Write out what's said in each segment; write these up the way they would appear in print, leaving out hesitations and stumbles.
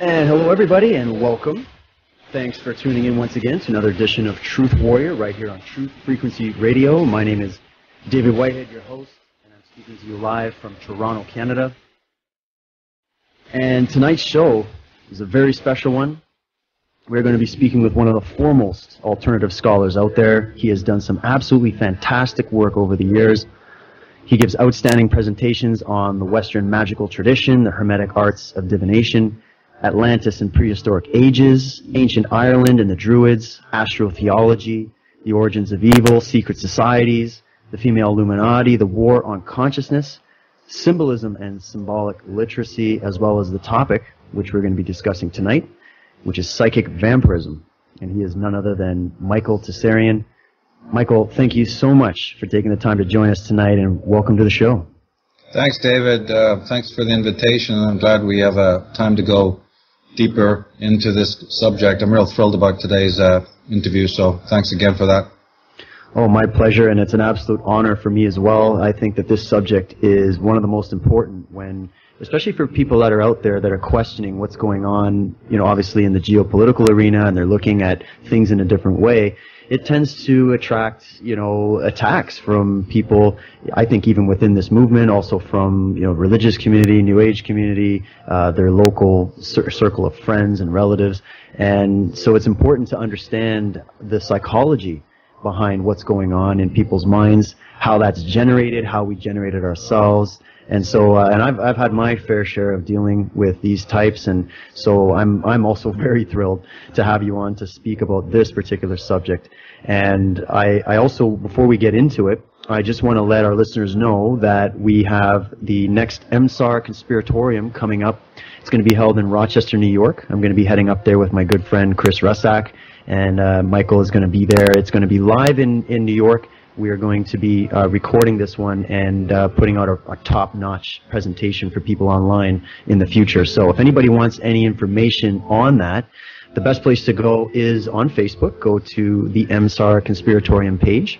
And hello everybody and welcome. Thanks for tuning in once again to another edition of Truth Warrior right here on Truth Frequency Radio. My name is David Whitehead, your host, and I'm speaking to you live from Toronto, Canada. And tonight's show is a very special one. We're going to be speaking with one of the foremost alternative scholars out there. He has done some absolutely fantastic work over the years. He gives outstanding presentations on the Western magical tradition, the Hermetic arts of divination, Atlantis and prehistoric ages, ancient Ireland and the Druids, astrotheology, the origins of evil, secret societies, the female Illuminati, the war on consciousness, symbolism and symbolic literacy, as well as the topic, which we're going to be discussing tonight, which is psychic vampirism. And he is none other than Michael Tsarion. Michael, thank you so much for taking the time to join us tonight, and welcome to the show. Thanks, David. Thanks for the invitation. I'm glad we have time to go deeper into this subject. I'm real thrilled about today's interview, so thanks again for that. Oh, my pleasure, and it's an absolute honor for me as well. I think that this subject is one of the most important especially for people that are out there that are questioning what's going on, obviously in the geopolitical arena, and they're looking at things in a different way. It tends to attract, attacks from people, I think even within this movement, also from, religious community, New Age community, their local circle of friends and relatives. And so it's important to understand the psychology behind what's going on in people's minds, how that's generated, how we generate it ourselves. And so, and I've had my fair share of dealing with these types, and so I'm also very thrilled to have you on to speak about this particular subject. And I also, before we get into it, I just want to let our listeners know that we have the next MSAR Conspiratorium coming up. It's going to be held in Rochester, New York. I'm going to be heading up there with my good friend Chris Russack, and Michael is going to be there. It's going to be live in New York. We are going to be recording this one and putting out a top-notch presentation for people online in the future. So if anybody wants any information on that, the best place to go is on Facebook. Go to the MSAR Conspiratorium page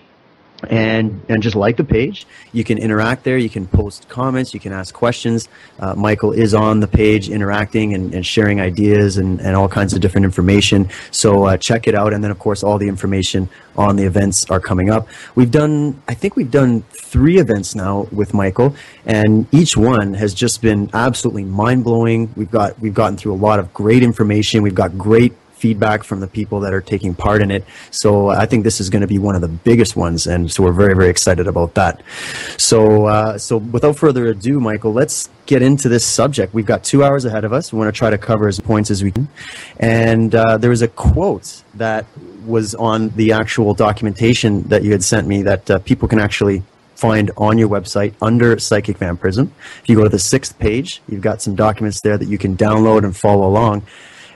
and just like the page. You can interact there. You can post comments. You can ask questions. Michael is on the page interacting and sharing ideas and all kinds of different information. So check it out. And then, of course, all the information on the events are coming up. I think we've done 3 events now with Michael, and each one has just been absolutely mind-blowing. We've gotten through a lot of great information. We've got great feedback from the people that are taking part in it. So I think this is going to be one of the biggest ones, and so we're very, very excited about that. So without further ado, Michael, let's get into this subject. We've got 2 hours ahead of us. We want to try to cover as many points as we can. And there was a quote that was on the actual documentation that you had sent me that people can actually find on your website under Psychic Vampirism. If you go to the 6th page, you've got some documents there that you can download and follow along.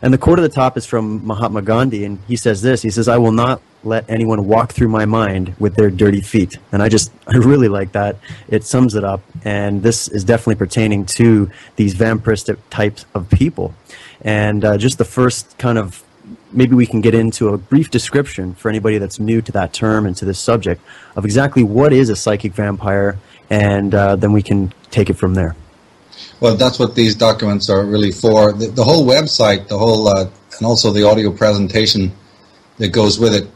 And the quote at the top is from Mahatma Gandhi, and he says this. He says, "I will not let anyone walk through my mind with their dirty feet." And I really like that. It sums it up, and this is definitely pertaining to these vampiristic types of people. And just the first kind of, maybe we can get into a brief description for anybody that's new to that term and to this subject of exactly what is a psychic vampire, and then we can take it from there. Well, that's what these documents are really for. The whole website, and also the audio presentation that goes with it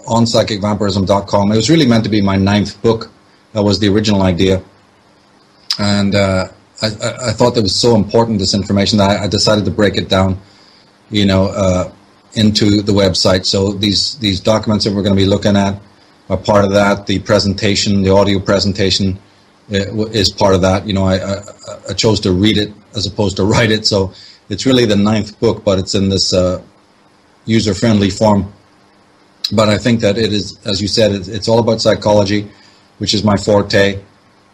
on psychicvampirism.com. It was really meant to be my 9th book. That was the original idea. And I thought that was so important, this information, that I decided to break it down, into the website. So these documents that we're going to be looking at are part of that. The presentation, the audio presentation, is part of that. I chose to read it as opposed to write it, so it's really the 9th book, but it's in this user-friendly form. But I think that it is, as you said, it's all about psychology, which is my forte.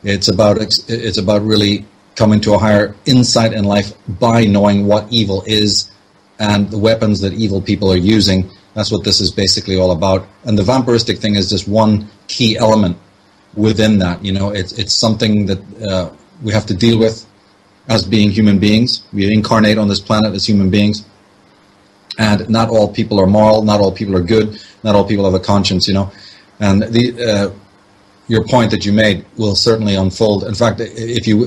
It's about really coming to a higher insight in life by knowing what evil is and the weapons that evil people are using. That's what this is basically all about. And the vampiristic thing is just one key element within that. It's something that we have to deal with as being human beings. We incarnate on this planet as human beings, and not all people are moral, not all people are good, not all people have a conscience, and your point that you made will certainly unfold. In fact, if you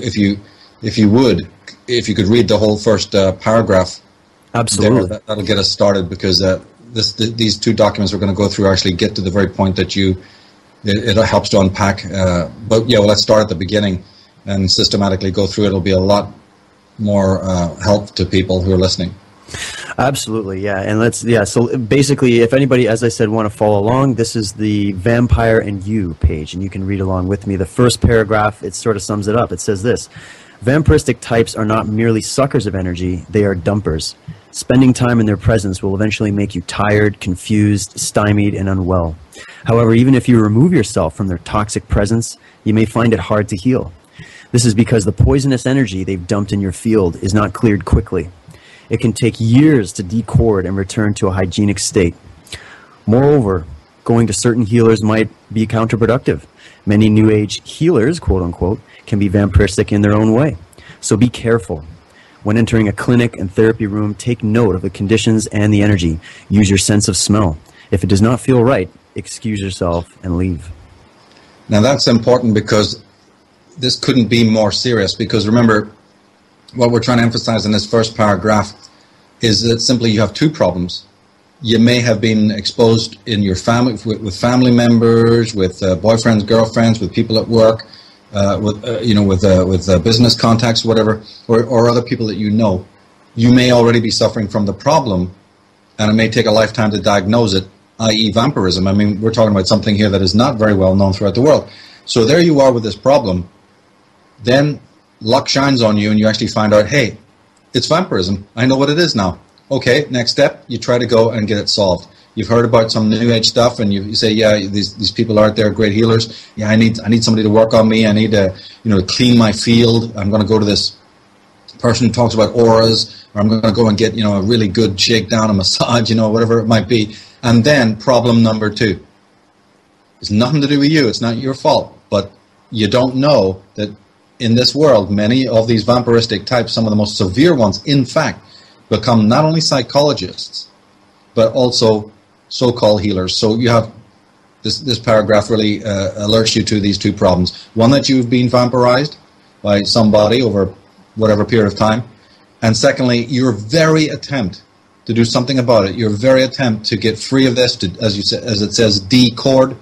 could read the whole first paragraph Absolutely. That'll get us started, because these two documents we're going to go through actually get to the very point that it helps to unpack. But yeah, well, let's start at the beginning and systematically go through it. It'll be a lot more help to people who are listening. Absolutely, yeah. And so basically, if anybody, as I said, want to follow along, this is the Vampire and You page, and you can read along with me. The first paragraph, it sort of sums it up. It says this: vampiristic types are not merely suckers of energy, they are dumpers. Spending time in their presence will eventually make you tired, confused, stymied, and unwell. However, even if you remove yourself from their toxic presence, you may find it hard to heal. This is because the poisonous energy they've dumped in your field is not cleared quickly. It can take years to decord and return to a hygienic state. Moreover, going to certain healers might be counterproductive. Many New Age healers, quote unquote, can be vampiristic in their own way. So be careful. When entering a clinic and therapy room, take note of the conditions and the energy. Use your sense of smell. If it does not feel right, excuse yourself and leave. Now that's important, because this couldn't be more serious, because remember, what we're trying to emphasize in this first paragraph is that simply you have two problems. You may have been exposed in your family, with family members, with boyfriends, girlfriends, with people at work, with business contacts, whatever, or other people that you know. You may already be suffering from the problem, and it may take a lifetime to diagnose it, i.e. vampirism. I mean, we're talking about something here that is not very well known throughout the world. So there you are with this problem. Then luck shines on you, and you actually find out, hey, it's vampirism. I know what it is now. Okay, next step, you try to go and get it solved. You've heard about some New Age stuff, and you say, yeah, these people out there, great healers. Yeah, I need somebody to work on me. I need to, clean my field. I'm going to go to this person who talks about auras, or I'm going to go and get, a really good shakedown, a massage, whatever it might be. And then problem number two. It's nothing to do with you. It's not your fault. But you don't know that in this world, many of these vampiristic types, some of the most severe ones, in fact, become not only psychologists, but also so-called healers. So you have this paragraph really alerts you to these two problems. One, that you've been vampirized by somebody over whatever period of time. And secondly, your very attempt to do something about it, your very attempt to get free of this, to, as it says, decord,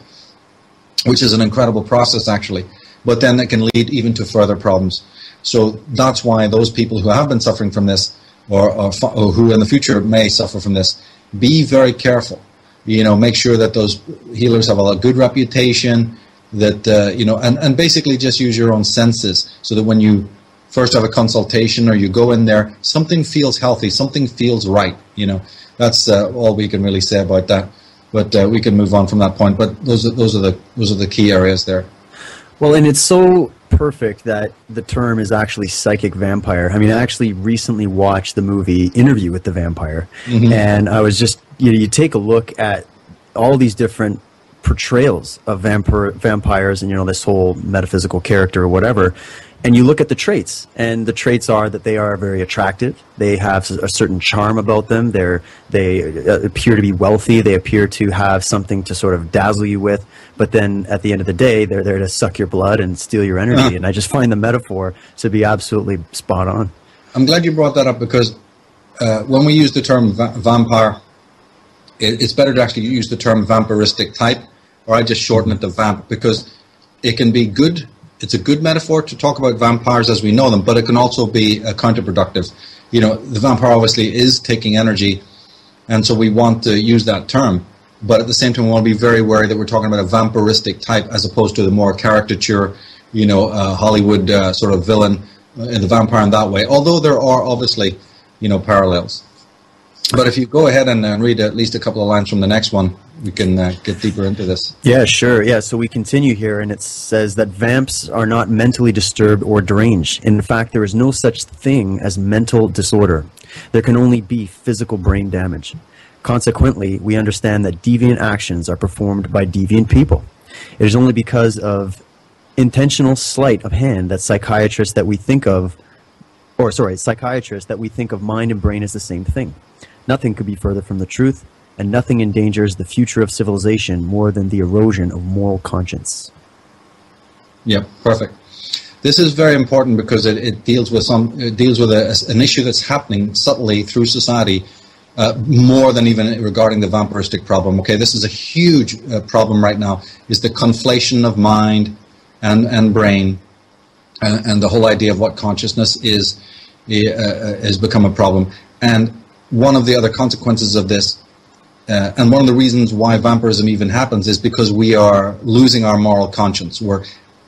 which is an incredible process, actually. But then it can lead even to further problems. So that's why those people who have been suffering from this, or who in the future may suffer from this, be very careful. Make sure that those healers have a good reputation, that, and basically just use your own senses, so that when you first have a consultation or you go in there, something feels healthy, something feels right. That's all we can really say about that. But we can move on from that point. But those are the key areas there. Well, and it's so perfect that the term is actually psychic vampire. I mean, I actually recently watched the movie Interview with the Vampire, and I was just, you take a look at all these different portrayals of vampires and, this whole metaphysical character or whatever, and you look at the traits, and the traits are that they are very attractive. They have a certain charm about them. They appear to be wealthy. They appear to have something to sort of dazzle you with. But then at the end of the day, they're there to suck your blood and steal your energy. And I just find the metaphor to be absolutely spot on. I'm glad you brought that up, because when we use the term vampire, it's better to actually use the term vampiristic type, or I just shorten it to vamp, because it can be good. It's a good metaphor to talk about vampires as we know them, but it can also be counterproductive. The vampire obviously is taking energy, and so we want to use that term. But at the same time, we want to be very wary that we're talking about a vampiristic type, as opposed to the more caricature, Hollywood sort of villain in the vampire in that way. Although there are obviously, parallels. But if you go ahead and read at least a couple of lines from the next one, we can get deeper into this. Yeah, sure. Yeah, so we continue here, and it says that vamps are not mentally disturbed or deranged. In fact, there is no such thing as mental disorder. There can only be physical brain damage. Consequently, we understand that deviant actions are performed by deviant people. It is only because of intentional sleight of hand that psychiatrists that we think of mind and brain as the same thing. Nothing could be further from the truth, and nothing endangers the future of civilization more than the erosion of moral conscience. Yeah, perfect. This is very important because it deals with an issue that's happening subtly through society, more than even regarding the vampiristic problem. Okay, this is a huge problem right now, is the conflation of mind and brain, and the whole idea of what consciousness is has become a problem. And one of the other consequences of this, and one of the reasons why vampirism even happens, is because we are losing our moral conscience. We're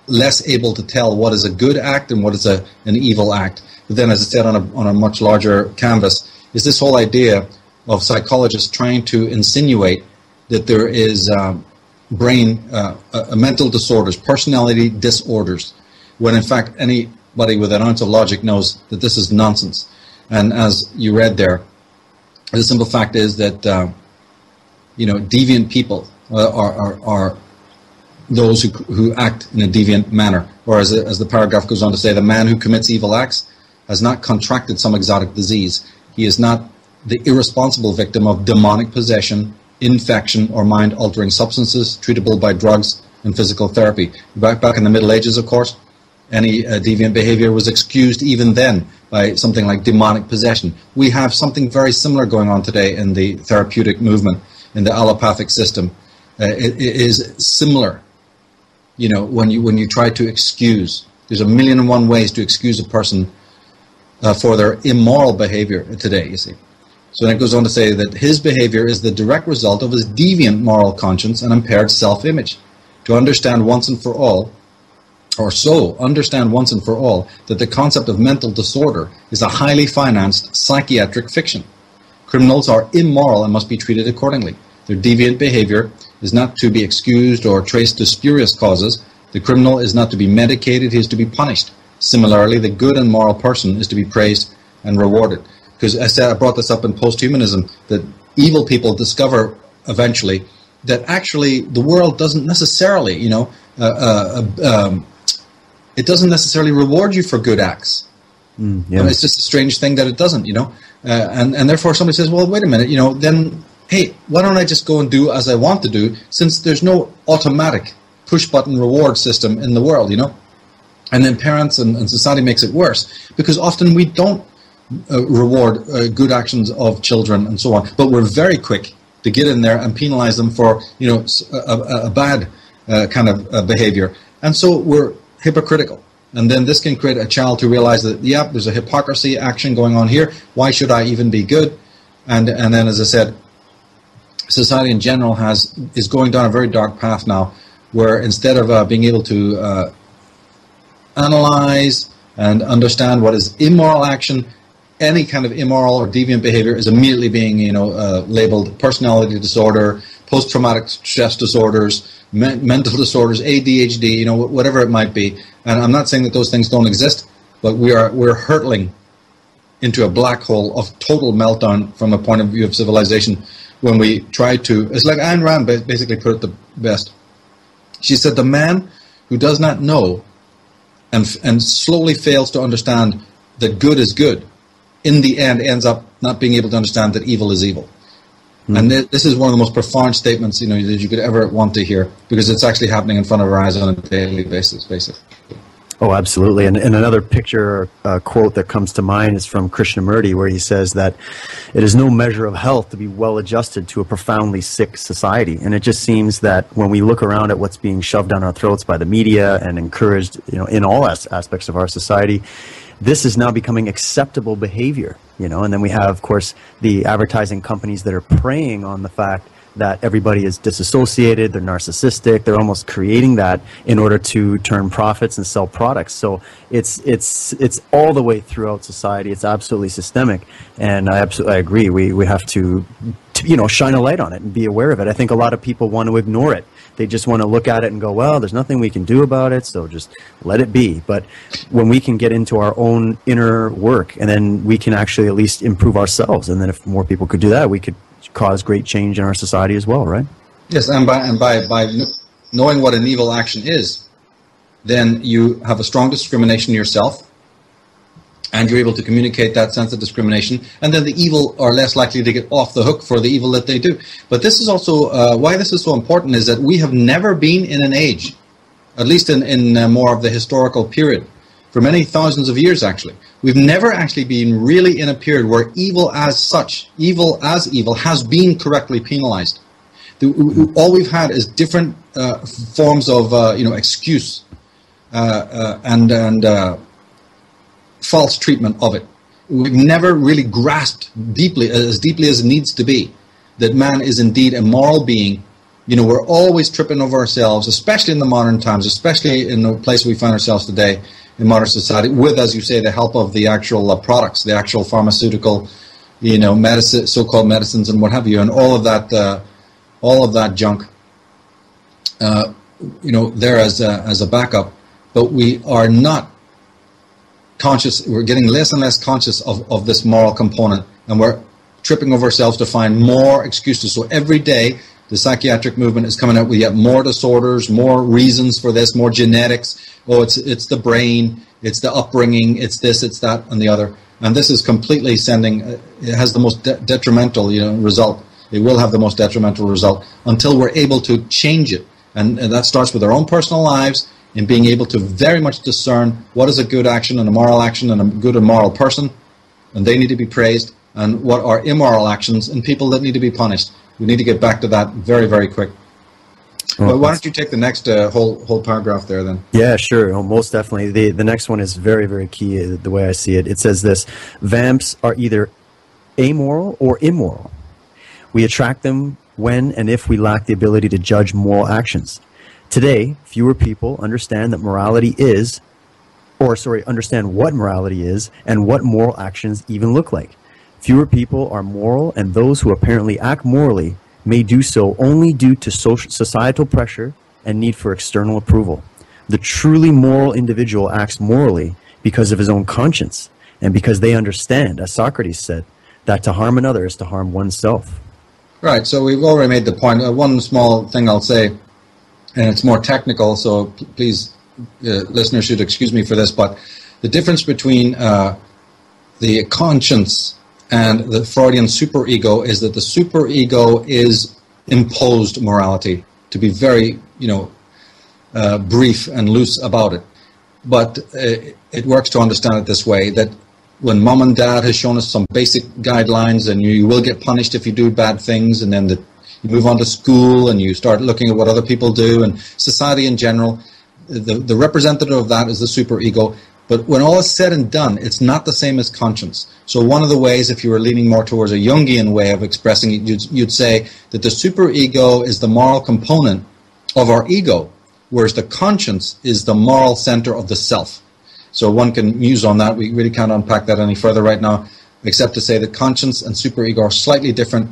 less able to tell what is a good act and what is an evil act. But then, as I said, on a much larger canvas, is this whole idea of psychologists trying to insinuate that there is mental disorders, personality disorders, when in fact anybody with an ounce of logic knows that this is nonsense. And as you read there, the simple fact is that deviant people are those who act in a deviant manner. Or as the paragraph goes on to say, the man who commits evil acts has not contracted some exotic disease. He is not the irresponsible victim of demonic possession, infection, or mind-altering substances treatable by drugs and physical therapy. Back in the Middle Ages, of course, any deviant behavior was excused even then by something like demonic possession. We have something very similar going on today in the therapeutic movement, in the allopathic system. It is similar. When you try to excuse, there's 1,000,001 ways to excuse a person for their immoral behavior today, you see. So then it goes on to say that his behavior is the direct result of his deviant moral conscience and impaired self-image. To understand once and for all, that the concept of mental disorder is a highly financed psychiatric fiction. Criminals are immoral and must be treated accordingly. Their deviant behavior is not to be excused or traced to spurious causes. The criminal is not to be medicated, he is to be punished. Similarly, the good and moral person is to be praised and rewarded. Because I brought this up in post-humanism, that evil people discover eventually that actually the world doesn't necessarily, it doesn't necessarily reward you for good acts. It's just a strange thing that it doesn't, and therefore somebody says, well, wait a minute, then, hey, why don't I just go and do as I want to do, since there's no automatic push-button reward system in the world, And then parents and society makes it worse, because often we don't reward good actions of children and so on, but we're very quick to get in there and penalize them for, a bad kind of behavior. And so we're hypocritical. And then this can create a child to realize that, there's a hypocrisy action going on here. Why should I even be good? And then, as I said, society in general is going down a very dark path now, where instead of being able to analyze and understand what is immoral action, any kind of immoral or deviant behavior is immediately being, labeled personality disorder, post-traumatic stress disorders, mental disorders, ADHD, whatever it might be. And I'm not saying that those things don't exist, but we're hurtling into a black hole of total meltdown from a point of view of civilization when we try to. It's like Ayn Rand basically put it the best. She said, the man who does not know and slowly fails to understand that good is good, in the end ends up not being able to understand that evil is evil. And this is one of the most profound statements, that you could ever want to hear, because it's actually happening in front of our eyes on a daily basis, basically. Oh, absolutely. And another picture quote that comes to mind is from Krishnamurti, where he says that it is no measure of health to be well adjusted to a profoundly sick society. And it just seems that when we look around at what's being shoved down our throats by the media and encouraged, in all aspects of our society, this is now becoming acceptable behavior, and then we have, of course, the advertising companies that are preying on the fact that everybody is disassociated, they're narcissistic, they're almost creating that in order to turn profits and sell products. So it's all the way throughout society. It's absolutely systemic, and I agree. We have to shine a light on it and be aware of it. I think a lot of people want to ignore it. They just want to look at it and go, well, there's nothing we can do about it, so just let it be. But when we can get into our own inner work, and then we can actually at least improve ourselves, and then if more people could do that, we could cause great change in our society as well, right? Yes, and by knowing what an evil action is, then you have a strong discrimination yourself, and you're able to communicate that sense of discrimination, and then the evil are less likely to get off the hook for the evil that they do. But this is also why this is so important, is that we have never been in an age, at least in more of the historical period, for many thousands of years, actually. We've never actually been really in a period where evil as such, evil as evil, has been correctly penalized. All we've had is different forms of, excuse and false treatment of it. We've never really grasped deeply as it needs to be, that man is indeed a moral being. We're always tripping over ourselves, especially in the modern times, especially in the place we find ourselves today in modern society, with, as you say, the help of the actual products, the actual pharmaceutical, medicine, so-called medicines and what have you, and all of that junk, there as a backup. But we are not conscious. We're getting less and less conscious of this moral component, and we're tripping over ourselves to find more excuses. So every day, the psychiatric movement is coming out with yet more disorders, more reasons for this, more genetics. Oh, it's the brain, it's the upbringing, it's this, it's that, and the other. And this is completely it has the most detrimental, result. It will have the most detrimental result until we're able to change it. And that starts with our own personal lives, in being able to very much discern what is a good action and a moral action and a good and moral person, and they need to be praised, and what are immoral actions and people that need to be punished. We need to get back to that very, very quick. Well, why don't you take the next whole paragraph there then? Yeah, sure. Oh, most definitely. The next one is very, very key, the way I see it. It says this: vamps are either amoral or immoral. We attract them when and if we lack the ability to judge moral actions. Today, fewer people understand that understand what morality is and what moral actions even look like. Fewer people are moral, and those who apparently act morally may do so only due to societal pressure and need for external approval. The truly moral individual acts morally because of his own conscience, and because they understand, as Socrates said, that to harm another is to harm oneself. Right, so we've already made the point. One small thing I'll say, and it's more technical, so please, listeners should excuse me for this, but the difference between the conscience and the Freudian superego is that the superego is imposed morality, to be very, brief and loose about it. But it works to understand it this way, that when mom and dad has shown us some basic guidelines, and you will get punished if you do bad things, and then you move on to school and you start looking at what other people do, and society in general, the representative of that is the superego. But when all is said and done, it's not the same as conscience. So one of the ways, if you were leaning more towards a Jungian way of expressing it, you'd say that the superego is the moral component of our ego, whereas the conscience is the moral center of the self. So one can muse on that. We really can't unpack that any further right now, except to say that conscience and superego are slightly different.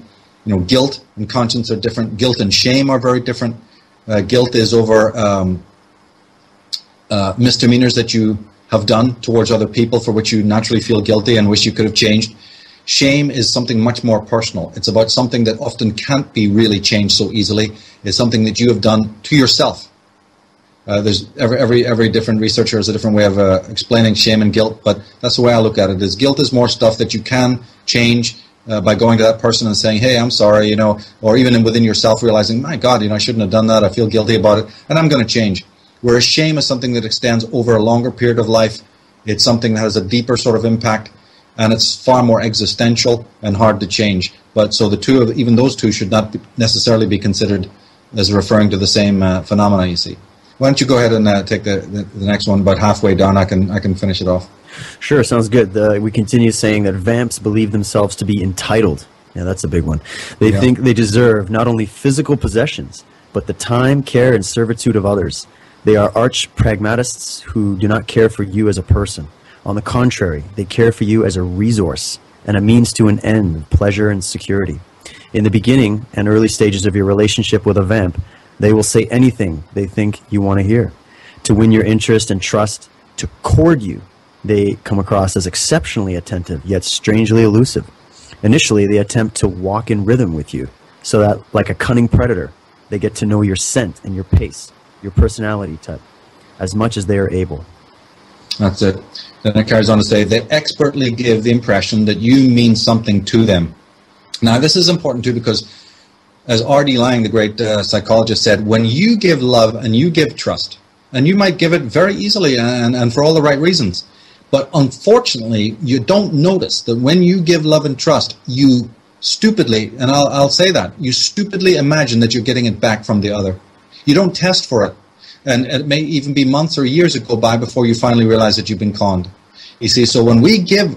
Guilt and conscience are different. Guilt and shame are very different. Guilt is over misdemeanors that you have done towards other people for which you naturally feel guilty and wish you could have changed. Shame is something much more personal. It's about something that often can't be really changed so easily. It's something that you have done to yourself. There's every different researcher has a different way of explaining shame and guilt, but that's the way I look at it. Is guilt is more stuff that you can change by going to that person and saying, hey, I'm sorry, or even within yourself realizing, my God, I shouldn't have done that. I feel guilty about it, and I'm going to change. Whereas shame is something that extends over a longer period of life. It's something that has a deeper sort of impact, and it's far more existential and hard to change. But so even those two should not necessarily be considered as referring to the same phenomena, you see. Why don't you go ahead and take the next one? About halfway down, I can finish it off. Sure, sounds good. We continue saying that vamps believe themselves to be entitled. Yeah, that's a big one. They think they deserve not only physical possessions, but the time, care, and servitude of others. They are arch pragmatists who do not care for you as a person. On the contrary, they care for you as a resource and a means to an end of pleasure and security. In the beginning and early stages of your relationship with a vamp, they will say anything they think you want to hear. To win your interest and trust, to court you, they come across as exceptionally attentive, yet strangely elusive. Initially, they attempt to walk in rhythm with you, so that, like a cunning predator, they get to know your scent and your pace, your personality type, as much as they are able. That's it. Then it carries on to say, they expertly give the impression that you mean something to them. Now, this is important too, because as R.D. Laing, the great psychologist, said, when you give love and you give trust, And you might give it very easily and for all the right reasons. But unfortunately, you don't notice that when you give love and trust, you stupidly, and I'll say that, you stupidly imagine that you're getting it back from the other. You don't test for it. And it may even be months or years that go by before you finally realize that you've been conned. You see, so when we give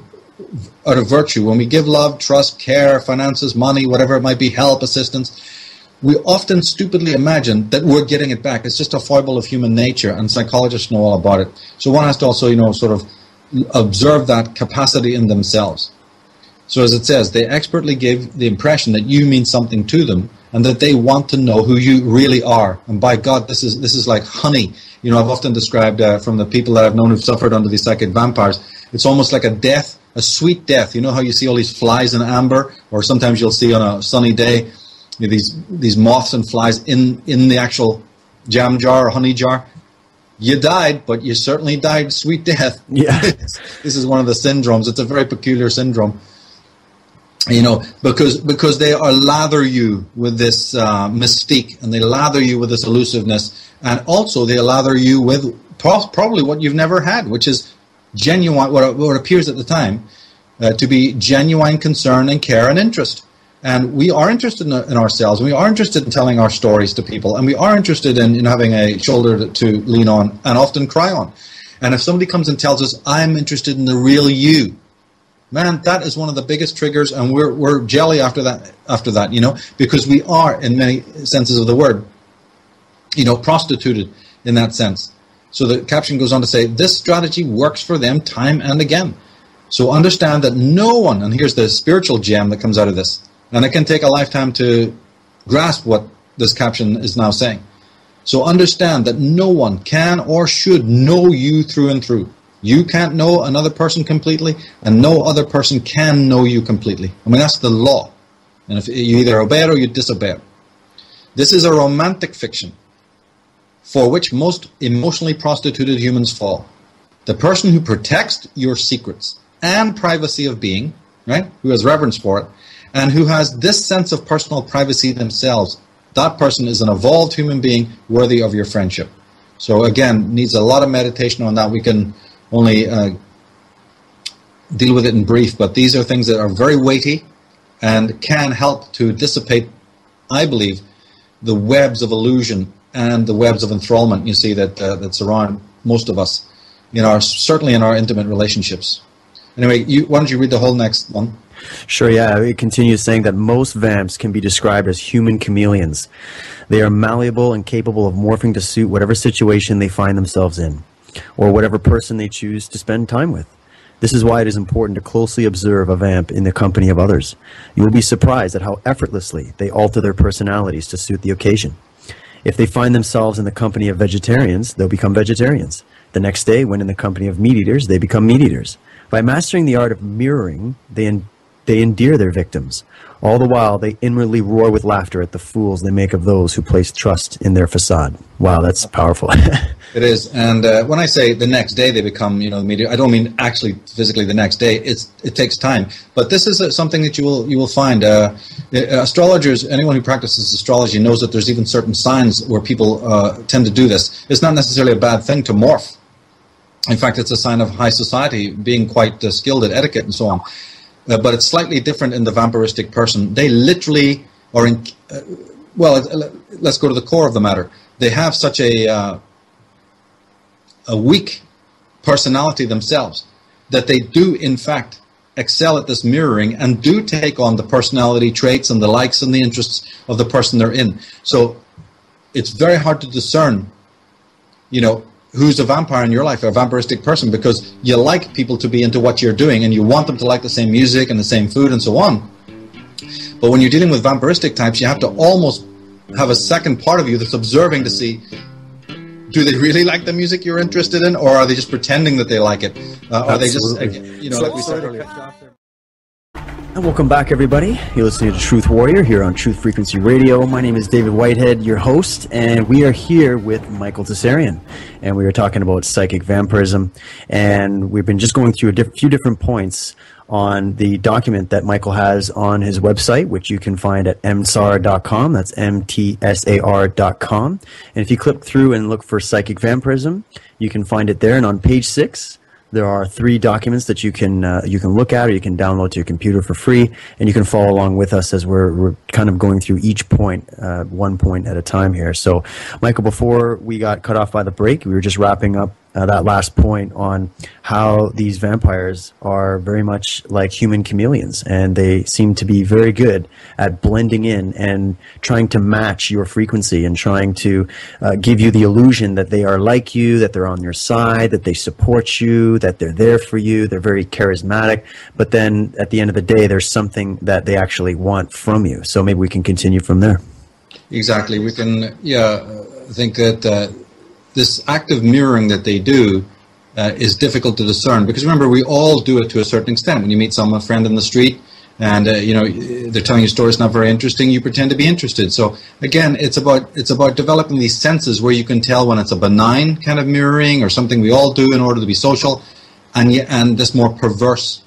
out of virtue, when we give love, trust, care, finances, money, whatever it might be, help, assistance, we often stupidly imagine that we're getting it back. It's just a foible of human nature, and psychologists know all about it. So one has to also, sort of observe that capacity in themselves. So as it says, they expertly give the impression that you mean something to them and that they want to know who you really are. And by God, this is like honey. I've often described from the people that I've known who've suffered under these psychic vampires, it's almost like a death, a sweet death. You know how you see all these flies in amber, or sometimes you'll see on a sunny day these moths and flies in the actual jam jar or honey jar. You died, but you certainly died sweet death. Yeah. This is one of the syndromes. It's a very peculiar syndrome. Because they lather you with this mystique, and they lather you with this elusiveness, and also they lather you with probably what you've never had, which is genuine, what appears at the time to be genuine concern and care and interest. And we are interested in ourselves, and we are interested in telling our stories to people, and we are interested in having a shoulder to lean on and often cry on. And if somebody comes and tells us, I'm interested in the real you, man, that is one of the biggest triggers, and we're jelly after that, because we are, in many senses of the word, prostituted in that sense. So the caption goes on to say, this strategy works for them time and again. So understand that no one, and here's the spiritual gem that comes out of this, and it can take a lifetime to grasp what this caption is now saying. So understand that no one can or should know you through and through. You can't know another person completely, and no other person can know you completely. I mean, that's the law. And if you either obey it or you disobey it. This is a romantic fiction for which most emotionally prostituted humans fall. The person who protects your secrets and privacy of being, right, who has reverence for it, and who has this sense of personal privacy themselves, that person is an evolved human being worthy of your friendship. So again, needs a lot of meditation on that. We can only deal with it in brief, but these are things that are very weighty and can help to dissipate, I believe, the webs of illusion and the webs of enthrallment you see that surround most of us, certainly in our intimate relationships. Anyway, why don't you read the whole next one? Sure, yeah. It continues saying that most vamps can be described as human chameleons. They are malleable and capable of morphing to suit whatever situation they find themselves in, or whatever person they choose to spend time with. This is why it is important to closely observe a vamp in the company of others. You will be surprised at how effortlessly they alter their personalities to suit the occasion. If they find themselves in the company of vegetarians, they'll become vegetarians. The next day, when in the company of meat-eaters, they become meat-eaters. By mastering the art of mirroring, they endear their victims. All the while, they inwardly roar with laughter at the fools they make of those who place trust in their facade. Wow, that's powerful. It is. And when I say the next day they become, the media, I don't mean actually physically the next day. It takes time. But this is something that you will find. Astrologers, anyone who practices astrology knows that there's even certain signs where people tend to do this. It's not necessarily a bad thing to morph. In fact, it's a sign of high society, being quite skilled at etiquette and so on. But it's slightly different in the vampiristic person. They literally are in... let's go to the core of the matter. They have such a weak personality themselves that they do, in fact, excel at this mirroring and do take on the personality traits and the likes and the interests of the person they're in. So it's very hard to discern, who's a vampire in your life, a vampiristic person, because you like people to be into what you're doing and you want them to like the same music and the same food and so on. But when you're dealing with vampiristic types, you have to almost have a second part of you that's observing to see, do they really like the music you're interested in, or are they just pretending that they like it? Are they just, like we said earlier. And welcome back, everybody. You're listening to Truth Warrior here on Truth Frequency Radio. My name is David Whitehead, your host, and we are here with Michael Tsarion, and we are talking about psychic vampirism. And we've been just going through a few different points on the document that Michael has on his website, which you can find at mtsar.com. That's mtsar.com. And if you click through and look for psychic vampirism, you can find it there. And on page 6, there are 3 documents that you can look at, or you can download to your computer for free, and you can follow along with us as we're kind of going through each point, one point at a time here. So, Michael, before we got cut off by the break, we were just wrapping up that last point on how these vampires are very much like human chameleons, and they seem to be very good at blending in and trying to match your frequency and trying to give you the illusion that they are like you, that they're on your side, that they support you, that they're there for you. They're very charismatic, but then at the end of the day, there's something that they actually want from you. So maybe we can continue from there. Exactly. We can, I think that this active mirroring that they do is difficult to discern, because remember, we all do it to a certain extent. When you meet a friend in the street and they're telling you a story that's not very interesting, you pretend to be interested. So again, it's about developing these senses where you can tell when it's a benign kind of mirroring or something we all do in order to be social, and this more perverse,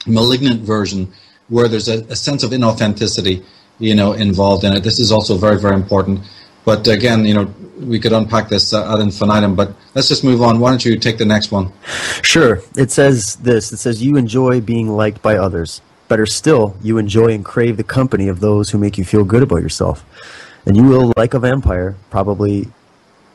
malignant version where there's a sense of inauthenticity involved in it. This is also very, very important. But again, we could unpack this ad infinitum, but let's just move on. Why don't you take the next one? Sure. It says this. It says, you enjoy being liked by others. Better still, you enjoy and crave the company of those who make you feel good about yourself. And you will, like a vampire, probably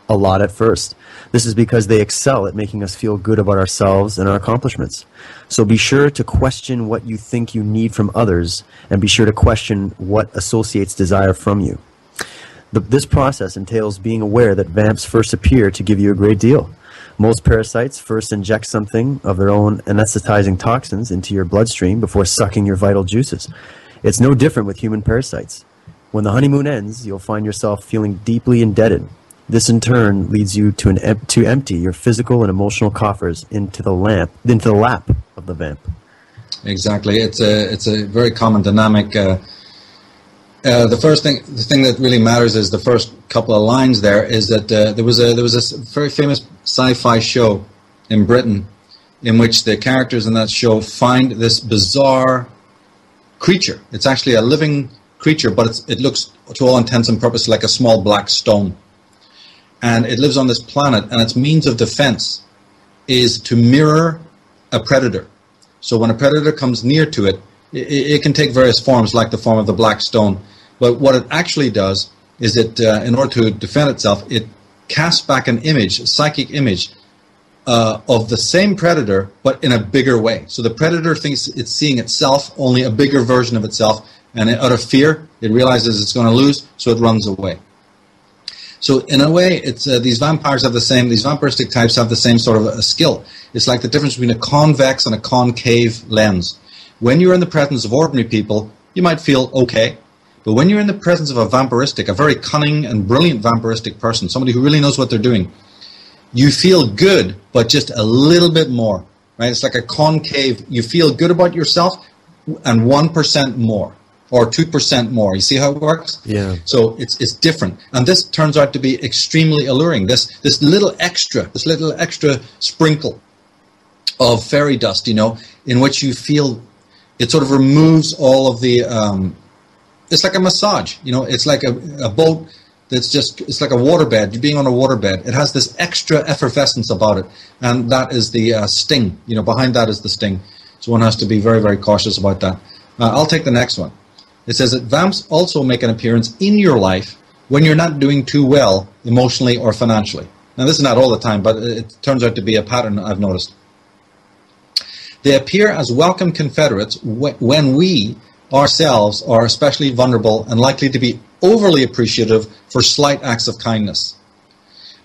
a lot at first. This is because they excel at making us feel good about ourselves and our accomplishments. So be sure to question what you think you need from others, and be sure to question what associates desire from you. This process entails being aware that vamps first appear to give you a great deal. Most parasites first inject something of their own anesthetizing toxins into your bloodstream before sucking your vital juices. It's no different with human parasites. When the honeymoon ends, you'll find yourself feeling deeply indebted. This in turn leads you to empty your physical and emotional coffers into the lap of the vamp. Exactly. It's a very common dynamic. The thing that really matters is the first couple of lines. There is that there was a very famous sci-fi show in Britain in which the characters in that show find this bizarre creature. It's actually a living creature, but it looks to all intents and purposes like a small black stone, and it lives on this planet, and its means of defense is to mirror a predator. So when a predator comes near to it, it can take various forms, like the form of the black stone. But what it actually does is in order to defend itself, it casts back an image, a psychic image, of the same predator, but in a bigger way. So the predator thinks it's seeing itself, only a bigger version of itself, and out of fear, it realizes it's going to lose, so it runs away. So in a way, it's these vampiristic types have the same sort of a skill. It's like the difference between a convex and a concave lens. When you're in the presence of ordinary people, you might feel okay. But when you're in the presence of a very cunning and brilliant vampiristic person, somebody who really knows what they're doing, you feel good, but just a little bit more, right? It's like a concave. You feel good about yourself and 1% more or 2% more. You see how it works? Yeah. So it's different. And this turns out to be extremely alluring. This little extra sprinkle of fairy dust, in which you feel it sort of removes all of the, it's like a massage, it's like a boat it's like a waterbed. You're being on a waterbed. It has this extra effervescence about it. And that is the sting, behind that is the sting. So one has to be very, very cautious about that. I'll take the next one. It says that vamps also make an appearance in your life when you're not doing too well emotionally or financially. Now, this is not all the time, but it turns out to be a pattern I've noticed. They appear as welcome confederates when we ourselves are especially vulnerable and likely to be overly appreciative for slight acts of kindness.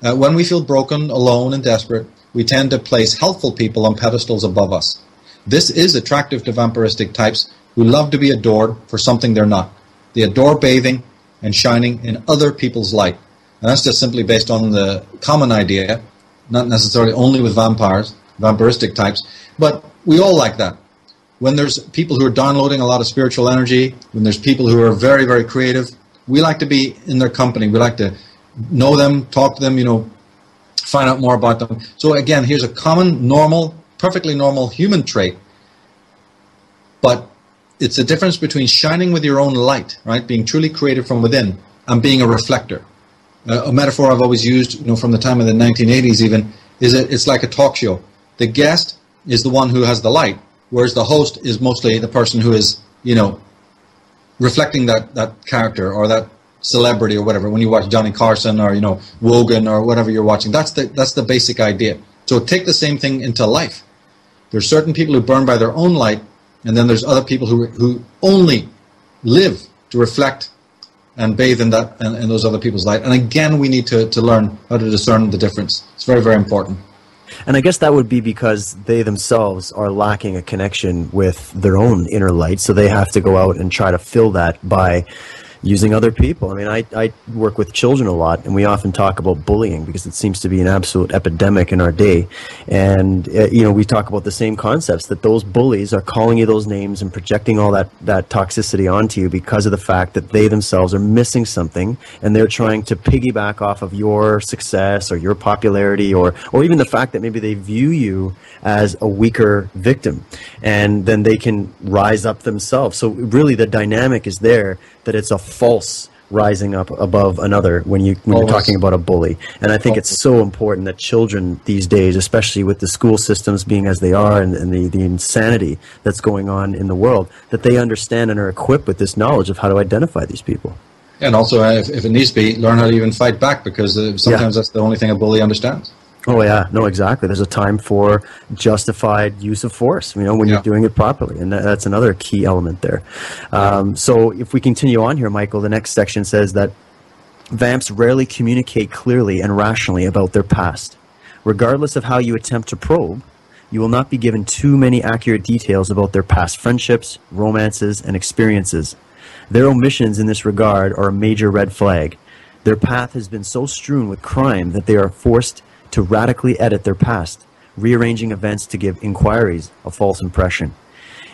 When we feel broken, alone, and desperate, we tend to place helpful people on pedestals above us. This is attractive to vampiristic types who love to be adored for something they're not. They adore bathing and shining in other people's light. And that's just simply based on the common idea, not necessarily only with vampiristic types, but we all like that. when there's people who are downloading a lot of spiritual energy, when there's people who are very, very creative, we like to be in their company. We like to know them, talk to them, find out more about them. So again, here's a common, normal, perfectly normal human trait. But it's a difference between shining with your own light, right, being truly creative from within, and being a reflector. A metaphor I've always used, from the time of the 1980s even, is that it's like a talk show. The guest is the one who has the light, whereas the host is mostly the person who is, reflecting that character or that celebrity or whatever. When you watch Johnny Carson or, Wogan or whatever you're watching, that's the basic idea. So take the same thing into life. There's certain people who burn by their own light, and then there's other people who only live to reflect and bathe in that and those other people's light. And again, we need to learn how to discern the difference. It's very, very important. And I guess that would be because they themselves are lacking a connection with their own inner light, so they have to go out and try to fill that by using other people. I mean, I work with children a lot, and we often talk about bullying because it seems to be an absolute epidemic in our day. And, we talk about the same concepts, that those bullies are calling you those names and projecting all that toxicity onto you because of the fact that they themselves are missing something, and they're trying to piggyback off of your success or your popularity, or even the fact that maybe they view you as a weaker victim, and then they can rise up themselves. So really the dynamic is there, that it's a false rising up above another when you're talking about a bully. And I think it's so important that children these days, especially with the school systems being as they are, and the insanity that's going on in the world, that they understand and are equipped with this knowledge of how to identify these people. And also, if it needs to be, learn how to even fight back, because sometimes that's the only thing a bully understands. Oh, yeah. No, exactly. There's a time for justified use of force, when you're doing it properly. And that's another key element there. So if we continue on here, Michael, the next section says that vamps rarely communicate clearly and rationally about their past. Regardless of how you attempt to probe, you will not be given too many accurate details about their past friendships, romances, and experiences. Their omissions in this regard are a major red flag. Their path has been so strewn with crime that they are forced to radically edit their past, rearranging events to give inquiries a false impression.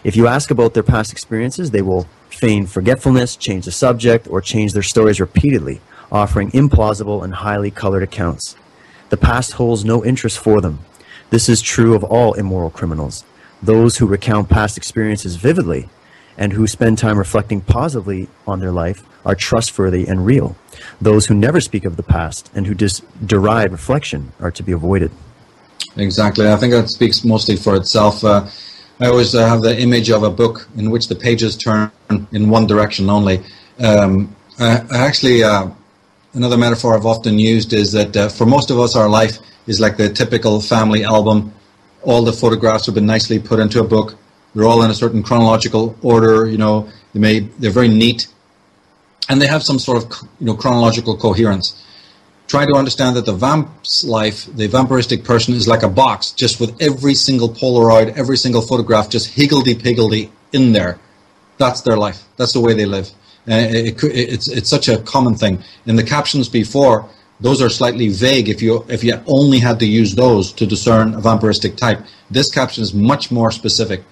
If you ask about their past experiences, they will feign forgetfulness, change the subject, or change their stories repeatedly, offering implausible and highly colored accounts. The past holds no interest for them. This is true of all immoral criminals. Those who recount past experiences vividly and who spend time reflecting positively on their life are trustworthy and real. Those who never speak of the past and who deride reflection are to be avoided. Exactly. I think that speaks mostly for itself. I always have the image of a book in which the pages turn in one direction only. Another metaphor I've often used is that for most of us, our life is like the typical family album. All the photographs have been nicely put into a book. They're all in a certain chronological order. They're very neat. And they have some sort of chronological coherence. Try to understand that the vamp's life, the vampiristic person, is like a box, just with every single Polaroid, every single photograph, just higgledy-piggledy in there. That's their life. That's the way they live. It's such a common thing. In the captions before, those are slightly vague if you only had to use those to discern a vampiristic type. This caption is much more specific.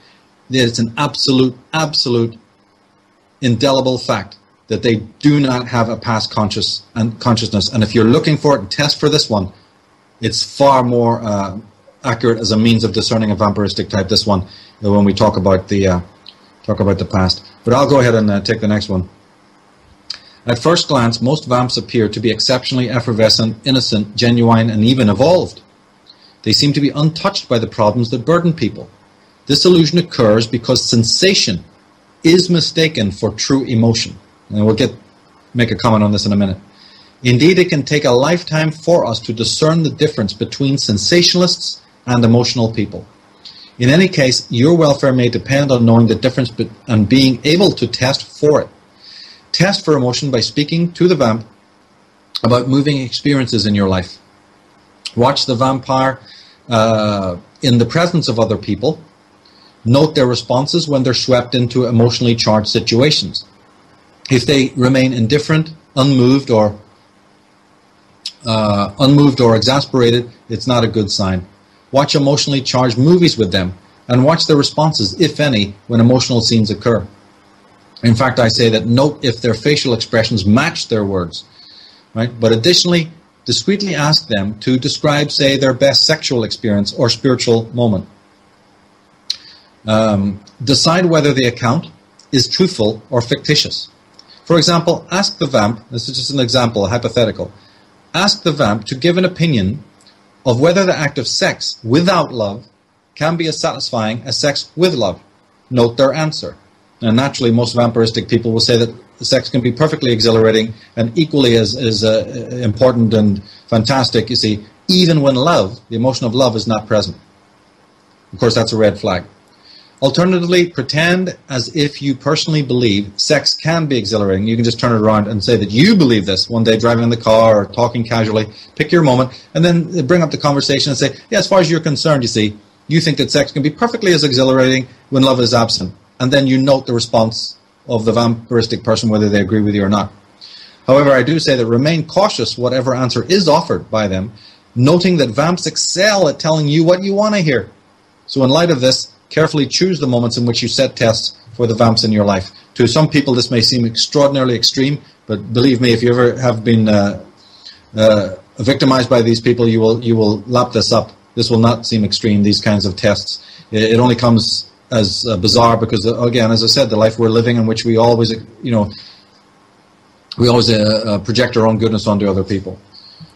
It's an absolute, indelible fact that they do not have a past consciousness. And if you're looking for it, test for this one. It's far more accurate as a means of discerning a vampiristic type, this one, when we talk about the past. But I'll go ahead and take the next one. At first glance, most vamps appear to be exceptionally effervescent, innocent, genuine, and even evolved. They seem to be untouched by the problems that burden people. This illusion occurs because sensation is mistaken for true emotion. And we'll make a comment on this in a minute. Indeed, it can take a lifetime for us to discern the difference between sensationalists and emotional people. In any case, your welfare may depend on knowing the difference and being able to test for it. Test for emotion by speaking to the vamp about moving experiences in your life. Watch the vampire in the presence of other people. Note their responses when they're swept into emotionally charged situations. If they remain indifferent, unmoved, or exasperated, it's not a good sign. Watch emotionally charged movies with them. and watch their responses, if any, when emotional scenes occur. In fact, I say that note if their facial expressions match their words, right? But additionally, discreetly ask them to describe, say, their best sexual experience or spiritual moment. Decide whether the account is truthful or fictitious. For example, ask the vamp, this is just an example, a hypothetical, ask the vamp to give an opinion of whether the act of sex without love can be as satisfying as sex with love. Note their answer. And naturally, most vampiristic people will say that sex can be perfectly exhilarating and equally as important and fantastic, you see, even when love, the emotion of love, is not present. Of course, that's a red flag. Alternatively, pretend as if you personally believe sex can be exhilarating. You can just turn it around and say that you believe this one day driving in the car or talking casually. Pick your moment and then bring up the conversation and say, yeah, as far as you're concerned, you see, you think that sex can be perfectly as exhilarating when love is absent. And then you note the response of the vampiristic person, whether they agree with you or not. However, I do say that remain cautious whatever answer is offered by them, noting that vamps excel at telling you what you want to hear. So in light of this, carefully choose the moments in which you set tests for the vamps in your life. To some people, this may seem extraordinarily extreme, but believe me, if you ever have been victimized by these people, you will lap this up. This will not seem extreme, these kinds of tests. It only comes as bizarre because, again, as I said, the life we're living in which we always, project our own goodness onto other people.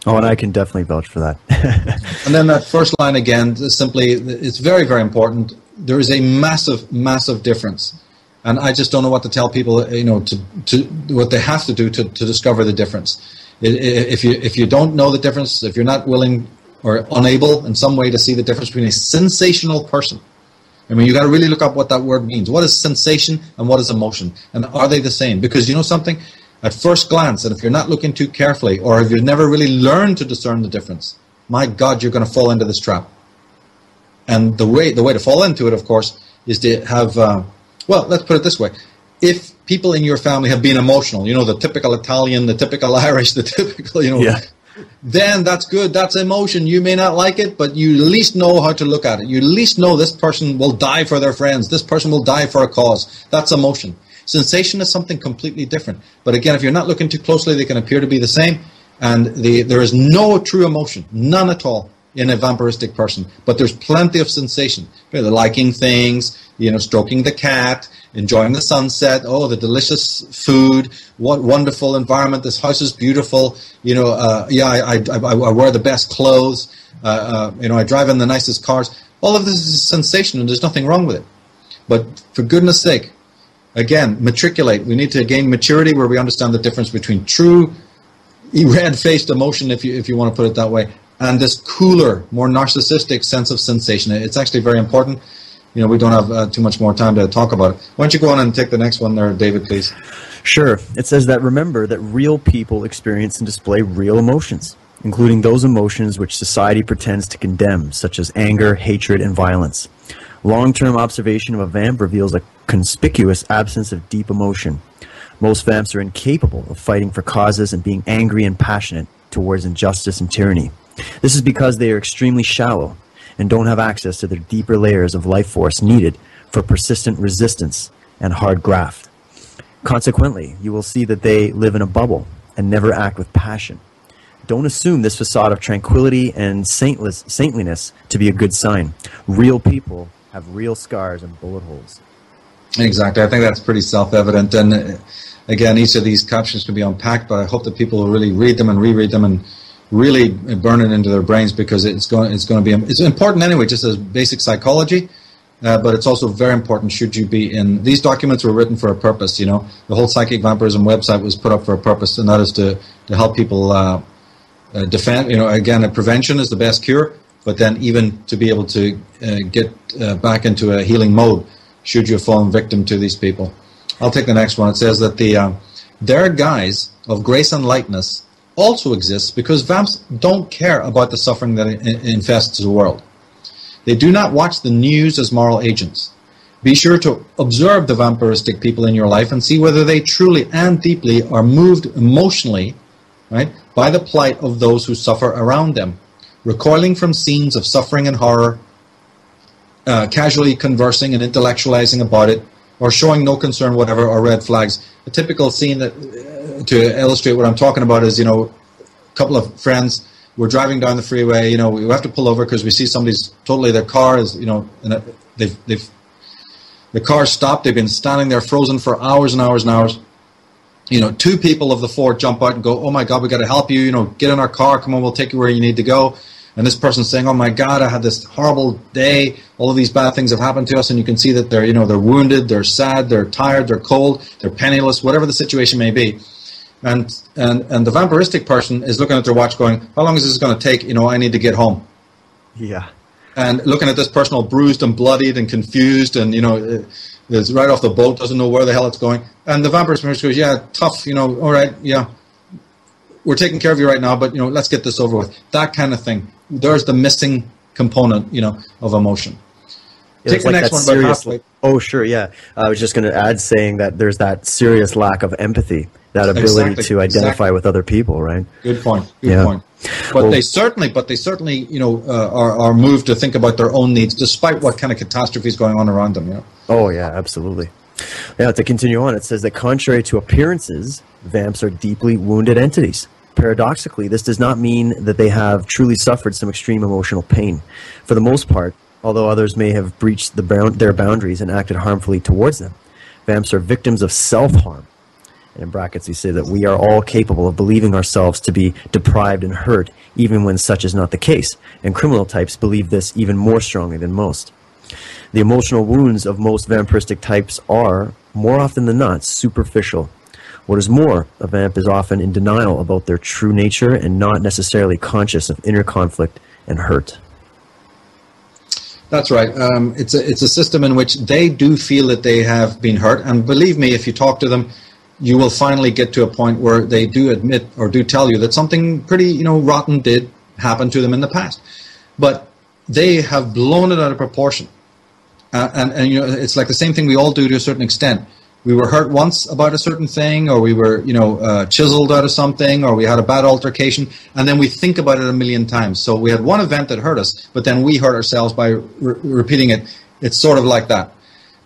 Oh, and I can definitely vouch for that. And then that first line again, simply, it's very, very important. There is a massive, massive difference. And I just don't know what to tell people, to what they have to do to discover the difference. If you don't know the difference, if you're not willing or unable in some way to see the difference between a sensational person, I mean, you got to really look up what that word means. What is sensation and what is emotion? And are they the same? Because you know something? At first glance, and if you're not looking too carefully, or if you've never really learned to discern the difference, my God, you're going to fall into this trap. And the way to fall into it, of course, is to have, let's put it this way. If people in your family have been emotional, the typical Italian, the typical Irish, the typical, then that's good. That's emotion. You may not like it, but you at least know how to look at it. You at least know this person will die for their friends. This person will die for a cause. That's emotion. Sensation is something completely different. But again, if you're not looking too closely, they can appear to be the same. And there is no true emotion, none at all, in a vampiristic person. But there's plenty of sensation. They're liking things, stroking the cat, enjoying the sunset, the delicious food, what wonderful environment, this house is beautiful, I wear the best clothes, I drive in the nicest cars. All of this is sensation and there's nothing wrong with it. But for goodness sake, again, matriculate. We need to gain maturity where we understand the difference between true red-faced emotion, if you want to put it that way, and this cooler, more narcissistic sense of sensation. It's actually very important. We don't have too much more time to talk about it. Why don't you go on and take the next one there, David, please? Sure. It says that remember that real people experience and display real emotions, including those emotions which society pretends to condemn, such as anger, hatred, and violence. Long-term observation of a vamp reveals a conspicuous absence of deep emotion. Most vamps are incapable of fighting for causes and being angry and passionate towards injustice and tyranny. This is because they are extremely shallow and don't have access to the deeper layers of life force needed for persistent resistance and hard graft. Consequently, you will see that they live in a bubble and never act with passion. Don't assume this facade of tranquility and saintliness to be a good sign. Real people have real scars and bullet holes. Exactly. I think that's pretty self-evident. And again, each of these captions can be unpacked, but I hope that people will really read them and reread them and really burn it into their brains, because it's important anyway, just as basic psychology, but it's also very important should you be in. These documents were written for a purpose, The whole Psychic Vampirism website was put up for a purpose, and that is to help people defend, again, prevention is the best cure, but then even to be able to get back into a healing mode should you have fallen victim to these people. I'll take the next one. It says that their guise of grace and lightness also exists because vamps don't care about the suffering that infests the world. They do not watch the news as moral agents. Be sure to observe the vampiristic people in your life and see whether they truly and deeply are moved emotionally, right, by the plight of those who suffer around them. Recoiling from scenes of suffering and horror, casually conversing and intellectualizing about it, or showing no concern, whatever, or red flags. A typical scene that, to illustrate what I'm talking about is, a couple of friends, we're driving down the freeway, we have to pull over because we see somebody's their car is, the car stopped, they've been standing there frozen for hours and hours and hours. Two people of the four jump out and go, oh my God, we got to help you, get in our car, come on, we'll take you where you need to go. And this person's saying, oh my God, I had this horrible day, all of these bad things have happened to us, and you can see that they're, they're wounded, they're sad, they're tired, they're cold, they're penniless, whatever the situation may be. And the vampiristic person is looking at their watch going, how long is this going to take? I need to get home. Yeah. And looking at this person all bruised and bloodied and confused, and is right off the boat, doesn't know where the hell it's going. And the vampirist person goes, yeah, tough, all right, yeah, we're taking care of you right now, but let's get this over with. That kind of thing. There's the missing component, of emotion. Yeah, take the next one. Serious, oh, sure, yeah. I was just going to add saying that there's that serious lack of empathy, that ability to identify with other people, right? Good point. Good point. But they certainly, are moved to think about their own needs, despite what kind of catastrophe is going on around them. Oh yeah, absolutely. Yeah. To continue on, it says that contrary to appearances, vamps are deeply wounded entities. Paradoxically, this does not mean that they have truly suffered some extreme emotional pain. For the most part, although others may have breached their boundaries and acted harmfully towards them, vamps are victims of self-harm. And in brackets, we say that we are all capable of believing ourselves to be deprived and hurt, even when such is not the case. And criminal types believe this even more strongly than most. The emotional wounds of most vampiristic types are, more often than not, superficial. What is more, a vamp is often in denial about their true nature and not necessarily conscious of inner conflict and hurt. That's right. It's a system in which they do feel that they have been hurt. And believe me, if you talk to them, you will finally get to a point where they do admit or do tell you that something pretty, rotten did happen to them in the past. But they have blown it out of proportion. And it's like the same thing we all do to a certain extent. We were hurt once about a certain thing, or we were, chiseled out of something, or we had a bad altercation, and then we think about it a million times. So we had one event that hurt us, but then we hurt ourselves by repeating it. It's sort of like that.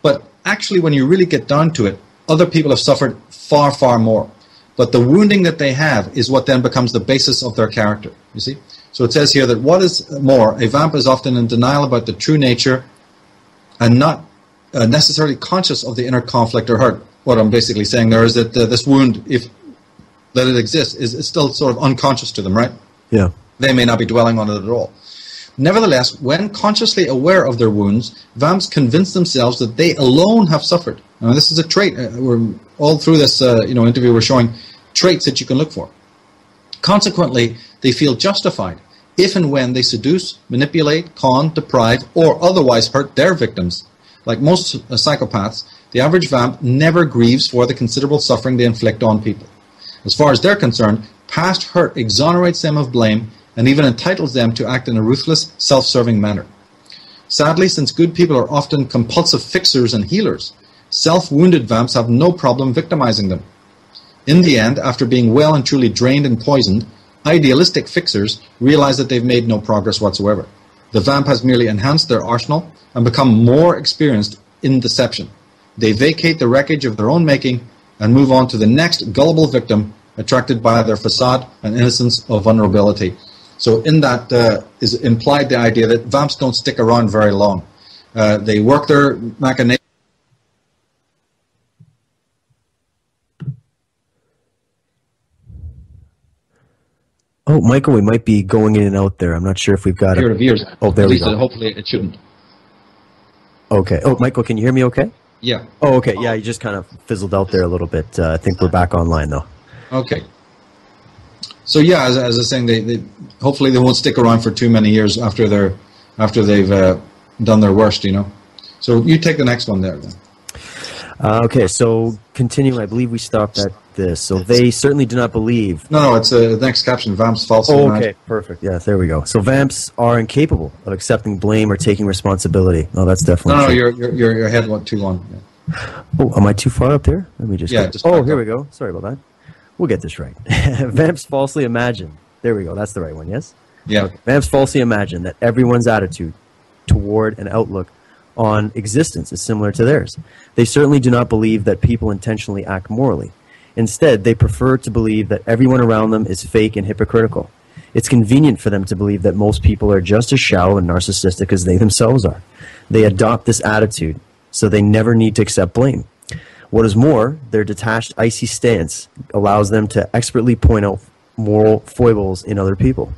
But actually, when you really get down to it, other people have suffered far, far more. But the wounding that they have is what then becomes the basis of their character, you see? So it says here that what is more, a vamp is often in denial about the true nature and not necessarily conscious of the inner conflict or hurt. What I'm basically saying there is that this wound, if that it exists, is still sort of unconscious to them, right? Yeah. They may not be dwelling on it at all. Nevertheless, when consciously aware of their wounds, vamps convince themselves that they alone have suffered. Now, this is a trait. We're all through this interview, we're showing traits that you can look for. Consequently, they feel justified if and when they seduce, manipulate, con, deprive, or otherwise hurt their victims. Like most psychopaths, the average vamp never grieves for the considerable suffering they inflict on people. As far as they're concerned, past hurt exonerates them of blame and even entitles them to act in a ruthless, self-serving manner. Sadly, since good people are often compulsive fixers and healers, self-wounded vamps have no problem victimizing them. In the end, after being well and truly drained and poisoned, idealistic fixers realize that they've made no progress whatsoever. The vamp has merely enhanced their arsenal and become more experienced in deception. They vacate the wreckage of their own making and move on to the next gullible victim attracted by their facade and innocence of vulnerability. So in that is implied the idea that vamps don't stick around very long. They work their machinations. Oh, Michael, we might be going in and out there. I'm not sure if we've got it. Years. Oh, there we go. Hopefully it shouldn't. Okay. Oh, Michael, can you hear me okay? Yeah. Oh, okay. Yeah, you just kind of fizzled out there a little bit. I think we're back online, though. Okay. So yeah, as I was saying, they hopefully they won't stick around for too many years after they've done their worst, So you take the next one there then. Okay, so continuing, I believe we stopped at this. So they certainly do not believe. No, it's the next caption. Vamps falsely imagine. Okay, perfect. Yeah, there we go. So vamps are incapable of accepting blame or taking responsibility. Oh, that's definitely. No, you're ahead too long. Yeah. Oh, am I too far up there? Let me just. Yeah. Here we go. Sorry about that. We'll get this right. Vamps falsely imagine. There we go. That's the right one. Yes. Yeah. Okay. Vamps falsely imagine that everyone's attitude toward and outlook on existence is similar to theirs. They certainly do not believe that people intentionally act morally. Instead, they prefer to believe that everyone around them is fake and hypocritical. It's convenient for them to believe that most people are just as shallow and narcissistic as they themselves are. They adopt this attitude, so they never need to accept blame. What is more, their detached, icy stance allows them to expertly point out moral foibles in other people.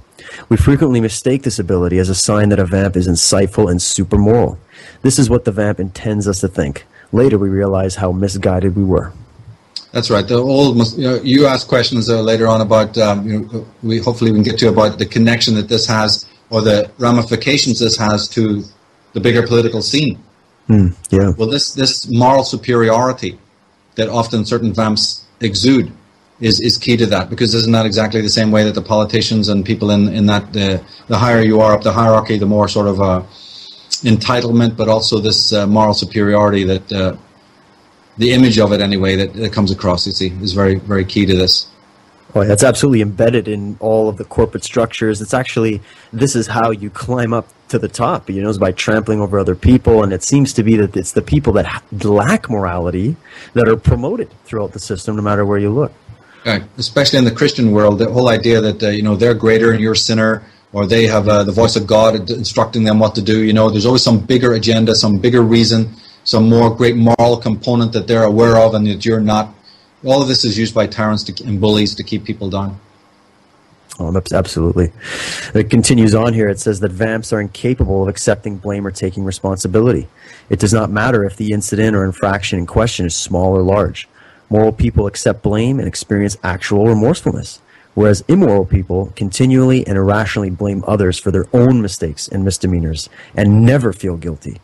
We frequently mistake this ability as a sign that a vamp is insightful and super moral. This is what the vamp intends us to think. Later, we realize how misguided we were. That's right. You asked questions later on about, hopefully we can get to about the connection that this has, or the ramifications this has to the bigger political scene. Yeah. Well, this moral superiority that often certain vamps exude is key to that, because isn't that exactly the same way that the politicians and people in that, the higher you are up the hierarchy, the more sort of entitlement, but also this moral superiority that the image of it anyway that comes across, you see, is very, very key to this. Oh, that's absolutely embedded in all of the corporate structures. It's actually, this is how you climb up to the top, is by trampling over other people. And it seems to be that it's the people that lack morality that are promoted throughout the system, no matter where you look. Right. Especially in the Christian world, the whole idea that, they're greater and you're a sinner, or they have the voice of God instructing them what to do. There's always some bigger agenda, some bigger reason, some more great moral component that they're aware of and that you're not. All of this is used by tyrants and bullies to keep people down. Oh, absolutely. It continues on here. It says that vamps are incapable of accepting blame or taking responsibility. It does not matter if the incident or infraction in question is small or large. Moral people accept blame and experience actual remorsefulness, whereas immoral people continually and irrationally blame others for their own mistakes and misdemeanors and never feel guilty.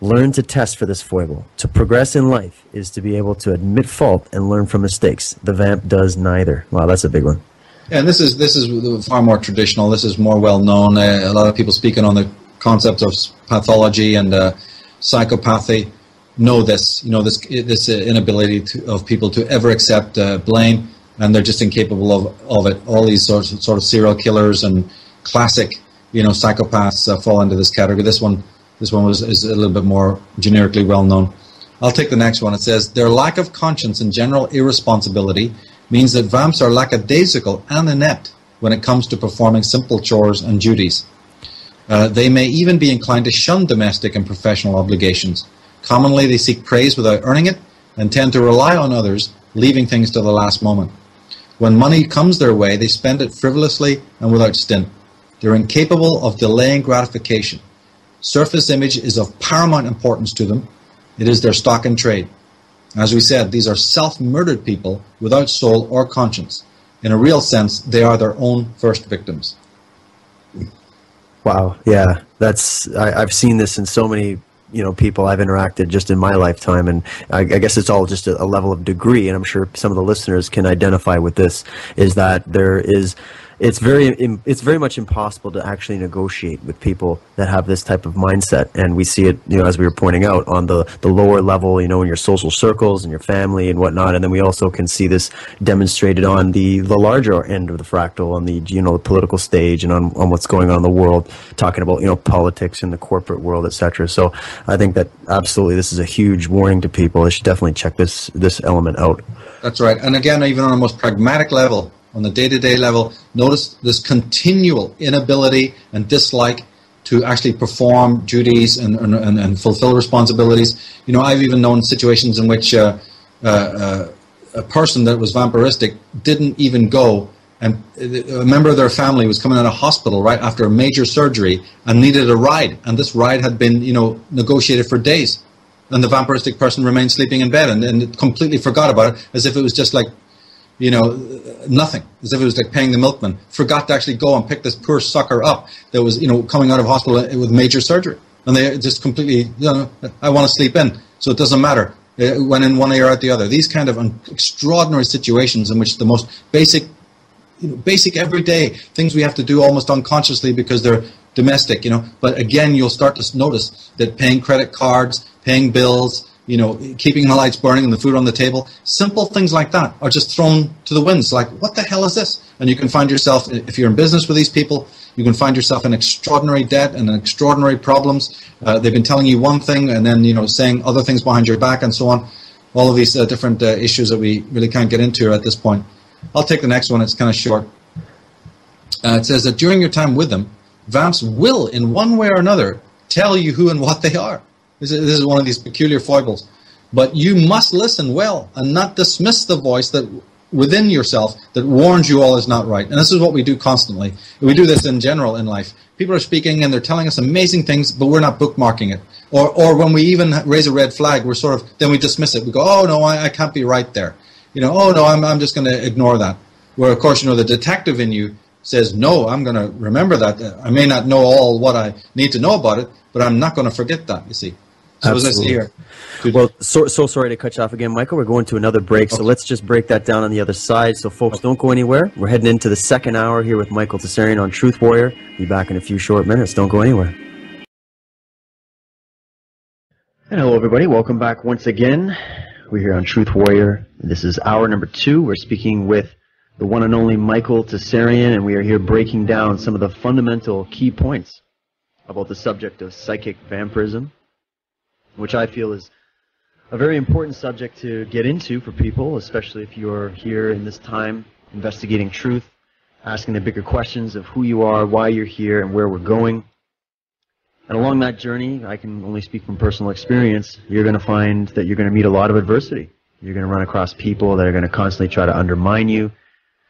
Learn to test for this foible. To progress in life is to be able to admit fault and learn from mistakes. The vamp does neither. Wow, that's a big one. Yeah, and this is far more traditional. This is more well known. A lot of people speaking on the concepts of pathology and psychopathy know this. This inability of people to ever accept blame, and they're just incapable of it. All these sort of serial killers and classic, psychopaths fall into this category. This one is a little bit more generically well known. I'll take the next one. It says, their lack of conscience and general irresponsibility means that vamps are lackadaisical and inept when it comes to performing simple chores and duties. They may even be inclined to shun domestic and professional obligations. Commonly, they seek praise without earning it and tend to rely on others, leaving things to the last moment. When money comes their way, they spend it frivolously and without stint. They're incapable of delaying gratification. Surface image is of paramount importance to them. It is their stock in trade. As we said, these are self-murdered people without soul or conscience. In a real sense, they are their own first victims. Wow, yeah, I've seen this in so many people I've interacted just in my lifetime, and I guess it's all just a level of degree, and I'm sure some of the listeners can identify with this, is that it's very much impossible to actually negotiate with people that have this type of mindset, and we see it, as we were pointing out, on the lower level, in your social circles and your family and whatnot, and then we also can see this demonstrated on the larger end of the fractal, on the the political stage, and on what's going on in the world, talking about politics in the corporate world, etc. So I think that absolutely this is a huge warning to people. They should definitely check this element out. That's right, and again, even on a most pragmatic level, on the day-to-day level, notice this continual inability and dislike to actually perform duties and fulfill responsibilities. I've even known situations in which a person that was vampiristic didn't even go, and a member of their family was coming out of hospital right after a major surgery and needed a ride, and this ride had been negotiated for days, and the vampiristic person remained sleeping in bed and completely forgot about it, as if it was just like nothing, as if it was like paying the milkman. Forgot to actually go and pick this poor sucker up that was, coming out of hospital with major surgery. And they just completely, I want to sleep in, so it doesn't matter. Went in one ear out the other. These kind of extraordinary situations in which the most basic everyday things we have to do almost unconsciously because they're domestic, But again, you'll start to notice that paying credit cards, paying bills, keeping the lights burning and the food on the table, simple things like that are just thrown to the winds. Like, what the hell is this? And you can find yourself, if you're in business with these people, You can find yourself in extraordinary debt and extraordinary problems. They've been telling you one thing and then, saying other things behind your back and so on. All of these different issues that we really can't get into at this point. I'll take the next one. It's kind of short. It says that during your time with them, vamps will, in one way or another, tell you who and what they are. This is one of these peculiar foibles. But you must listen well and not dismiss the voice that within yourself that warns you all is not right. And this is what we do constantly. We do this in general in life. People are speaking and they're telling us amazing things, but we're not bookmarking it. Or when we even raise a red flag, then we dismiss it. We go, oh no, I can't be right there. Oh no, I'm just going to ignore that. Where of course, the detective in you says, no, I'm going to remember that. I may not know all what I need to know about it, but I'm not going to forget that, you see. So as I say here. Well, so sorry to cut you off again, Michael. We're going to another break, so let's just break that down on the other side. So folks, don't go anywhere. We're heading into the second hour here with Michael Tsarion on Truth Warrior. Be back in a few short minutes. Don't go anywhere. And hello, everybody. Welcome back once again. We're here on Truth Warrior. This is hour number 2. We're speaking with the one and only Michael Tsarion, and we are here breaking down some of the fundamental key points about the subject of psychic vampirism, which I feel is a very important subject to get into for people, especially if you're here in this time investigating truth, asking the bigger questions of who you are, why you're here, and where we're going. And along that journey, I can only speak from personal experience, you're going to find that you're going to meet a lot of adversity. You're going to run across people that are going to constantly try to undermine you,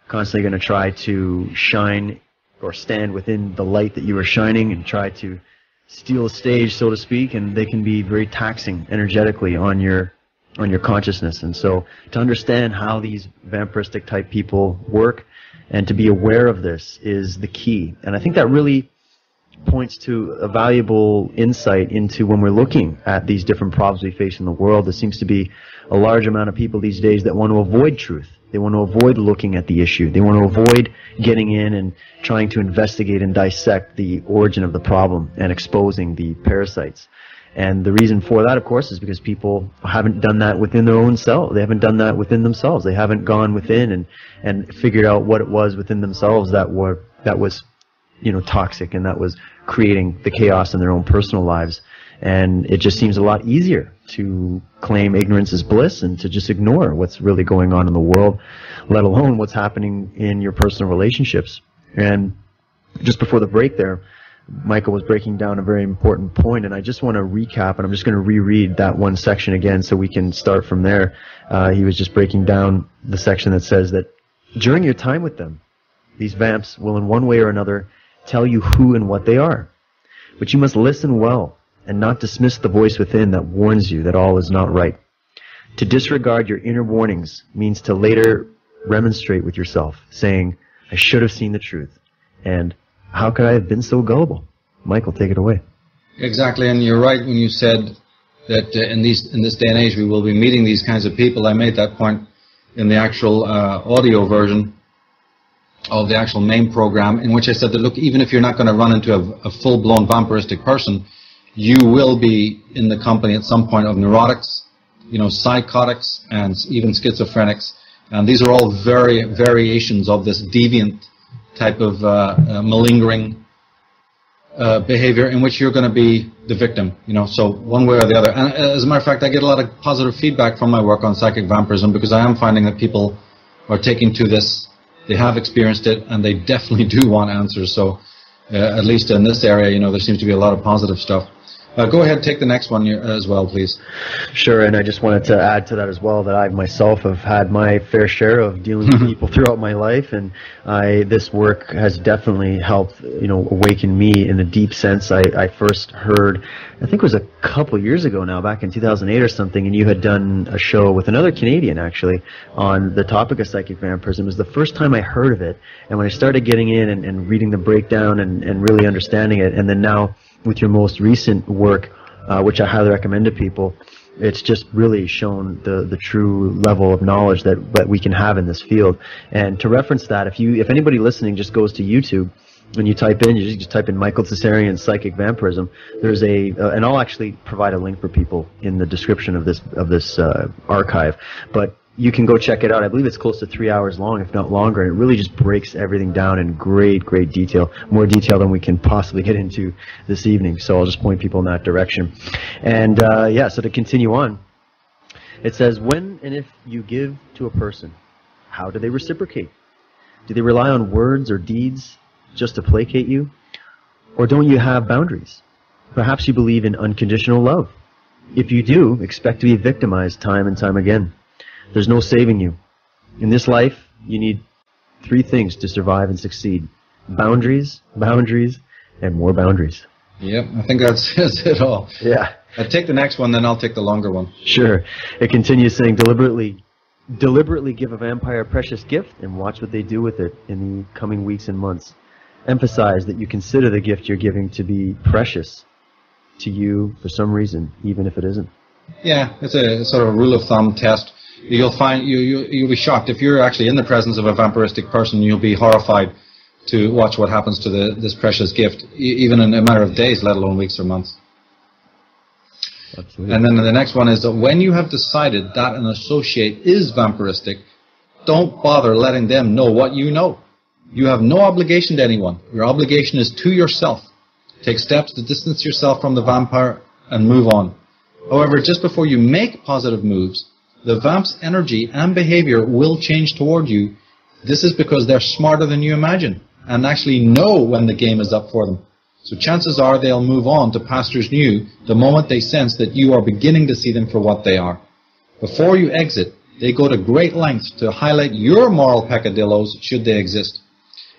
constantly going to try to shine or stand within the light that you are shining and try to steal the stage, so to speak, and they can be very taxing energetically on your consciousness. And so to understand how these vampiristic type people work and to be aware of this is the key. And I think that really points to a valuable insight into when we're looking at these different problems we face in the world. There seems to be a large amount of people these days that want to avoid truth. They want to avoid looking at the issue. They want to avoid getting in and trying to investigate and dissect the origin of the problem and exposing the parasites. And the reason for that, of course, is because people haven't done that within their own self. They haven't done that within themselves. They haven't gone within and figured out what it was within themselves that was toxic and that was creating the chaos in their own personal lives. And it just seems a lot easier to claim ignorance is bliss and to just ignore what's really going on in the world, let alone what's happening in your personal relationships. And just before the break there, Michael was breaking down a very important point, and I just want to recap, and I'm just going to reread that one section again so we can start from there. He was just breaking down the section that says that during your time with them, these vamps will in one way or another tell you who and what they are. But you must listen well and not dismiss the voice within that warns you that all is not right. To disregard your inner warnings means to later remonstrate with yourself, saying, I should have seen the truth, and how could I have been so gullible? Michael, take it away. Exactly, and you're right when you said that in this day and age we will be meeting these kinds of people. I made that point in the actual audio version of the actual main program, in which I said that, look, even if you're not going to run into a full-blown vampiristic person, you will be in the company at some point of neurotics, psychotics, and even schizophrenics. And these are all variations of this deviant type of malingering behavior in which you're going to be the victim, so one way or the other. And as a matter of fact, I get a lot of positive feedback from my work on psychic vampirism, because I am finding that people are taking to this. They have experienced it, and they definitely do want answers. So at least in this area, there seems to be a lot of positive stuff. Go ahead, take the next one as well, please. Sure, and I just wanted to add to that as well that I myself have had my fair share of dealing with people throughout my life, and this work has definitely helped, awaken me in a deep sense. I first heard, I think it was a couple years ago now, back in 2008 or something, and you had done a show with another Canadian, actually, on the topic of psychic vampirism. It was the first time I heard of it, and when I started getting in and reading the breakdown and really understanding it, and then now with your most recent work, which I highly recommend to people, it's just really shown the true level of knowledge that we can have in this field. And to reference that, if anybody listening just goes to YouTube and you just type in Michael Tsarion psychic vampirism, there's and I'll actually provide a link for people in the description of this archive. But you can go check it out. I believe it's close to 3 hours long, if not longer, and it really just breaks everything down in great, great detail, more detail than we can possibly get into this evening. So I'll just point people in that direction. And so to continue on, it says, when and if you give to a person, how do they reciprocate? Do they rely on words or deeds just to placate you? Or don't you have boundaries? Perhaps you believe in unconditional love. If you do, expect to be victimized time and time again. There's no saving you. In this life, you need 3 things to survive and succeed. Boundaries, boundaries, and more boundaries. Yep, I think that's it all. Yeah. I'll take the next one, then I'll take the longer one. Sure. It continues saying, deliberately give a vampire a precious gift and watch what they do with it in the coming weeks and months. Emphasize that you consider the gift you're giving to be precious to you for some reason, even if it isn't. Yeah, it's a sort of rule of thumb test. You'll find you'll be shocked if you're actually in the presence of a vampiristic person. You'll be horrified to watch what happens to this precious gift, even in a matter of days, let alone weeks or months. Absolutely. And then the next one is that when you have decided that an associate is vampiristic, don't bother letting them know what you know. You have no obligation to anyone. Your obligation is to yourself. Take steps to distance yourself from the vampire and move on. However, just before you make positive moves, the vamp's energy and behavior will change toward you. This is because they're smarter than you imagine and actually know when the game is up for them. So chances are they'll move on to pastures new the moment they sense that you are beginning to see them for what they are. Before you exit, they go to great lengths to highlight your moral peccadillos should they exist.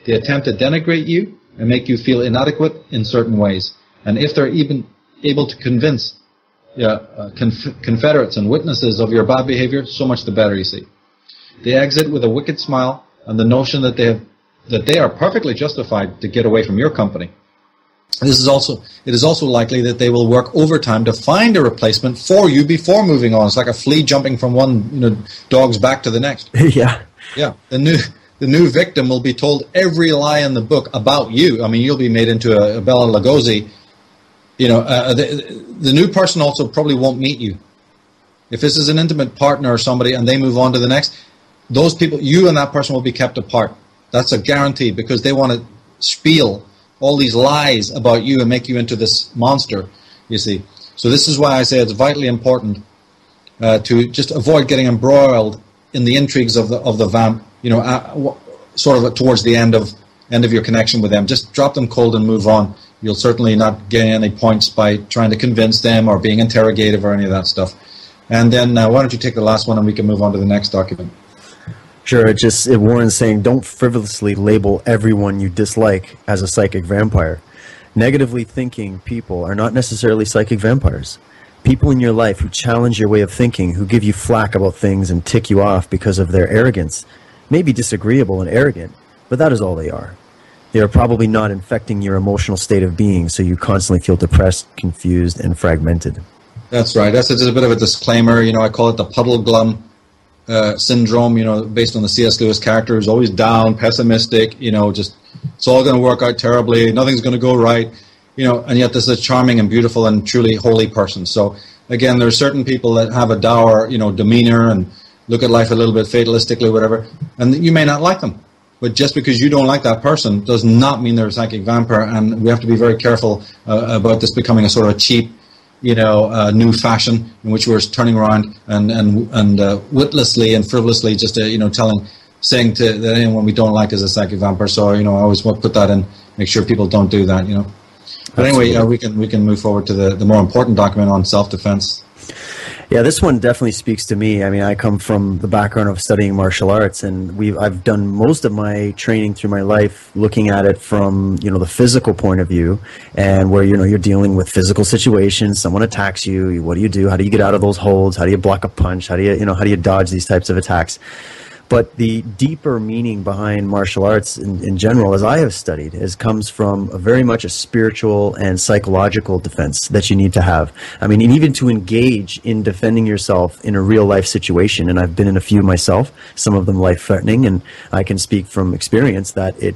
They attempt to denigrate you and make you feel inadequate in certain ways. And if they're even able to convince confederates and witnesses of your bad behavior, so much the better, you see. They exit with a wicked smile and the notion that they are perfectly justified to get away from your company. It is also likely that they will work overtime to find a replacement for you before moving on. It's like a flea jumping from one dog's back to the next. Yeah. Yeah. The new victim will be told every lie in the book about you. I mean, you'll be made into a Bela Lugosi. The new person also probably won't meet you. If this is an intimate partner or somebody and they move on to the next, those people, you and that person will be kept apart. That's a guarantee because they want to spiel all these lies about you and make you into this monster, you see. So this is why I say it's vitally important to just avoid getting embroiled in the intrigues of the vamp, sort of towards the end of your connection with them. Just drop them cold and move on. You'll certainly not gain any points by trying to convince them or being interrogative or any of that stuff. And then why don't you take the last one and we can move on to the next document. Sure, it warns saying don't frivolously label everyone you dislike as a psychic vampire. Negatively thinking people are not necessarily psychic vampires. People in your life who challenge your way of thinking, who give you flack about things and tick you off because of their arrogance, may be disagreeable and arrogant, but that is all they are. They are probably not infecting your emotional state of being, so you constantly feel depressed, confused, and fragmented. That's right. That's just a bit of a disclaimer. I call it the puddle glum syndrome, based on the C.S. Lewis character who's always down, pessimistic, just it's all going to work out terribly, nothing's going to go right, and yet this is a charming and beautiful and truly holy person. So again, there are certain people that have a dour, demeanor and look at life a little bit fatalistically, whatever, and you may not like them. But just because you don't like that person does not mean they're a psychic vampire, and we have to be very careful about this becoming a sort of cheap, new fashion in which we're turning around and witlessly and frivolously just saying that anyone we don't like is a psychic vampire. So I always want to put that in, make sure people don't do that. But anyway, we can move forward to the more important document on self-defense. Yeah, this one definitely speaks to me. I mean, I come from the background of studying martial arts, and I've done most of my training through my life looking at it from, the physical point of view, and where, you're dealing with physical situations. Someone attacks you. What do you do? How do you get out of those holds? How do you block a punch? How do you dodge these types of attacks? But the deeper meaning behind martial arts in general, as I have studied, comes from very much a spiritual and psychological defense that you need to have. I mean, and even to engage in defending yourself in a real life situation, and I've been in a few myself, some of them life threatening, and I can speak from experience that it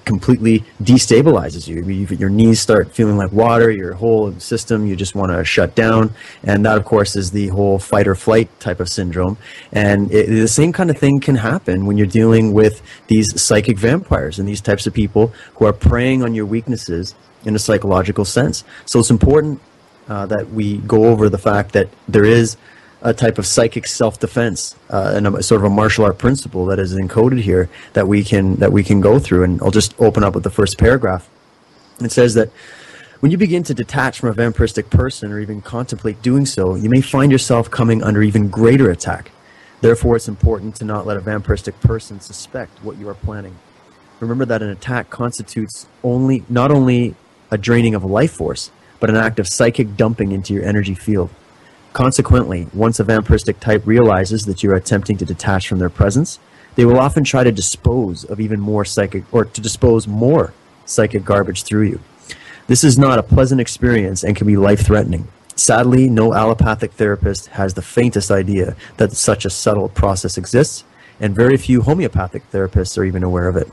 completely destabilizes you. Your knees start feeling like water, your whole system, you just want to shut down, and that of course is the whole fight or flight type of syndrome. And the same kind of thing can happen when you're dealing with these psychic vampires and these types of people who are preying on your weaknesses in a psychological sense. So it's important that we go over the fact that there is a type of psychic self-defense and a sort of a martial art principle that is encoded here that we can go through. And I'll just open up with the first paragraph. It says that when you begin to detach from a vampiristic person or even contemplate doing so, you may find yourself coming under even greater attack. Therefore, it's important to not let a vampiristic person suspect what you are planning. Remember that an attack constitutes not only a draining of life force, but an act of psychic dumping into your energy field. Consequently, once a vampiristic type realizes that you are attempting to detach from their presence, they will often try to dispose of more psychic garbage through you. This is not a pleasant experience and can be life-threatening. Sadly, no allopathic therapist has the faintest idea that such a subtle process exists, and very few homeopathic therapists are even aware of it.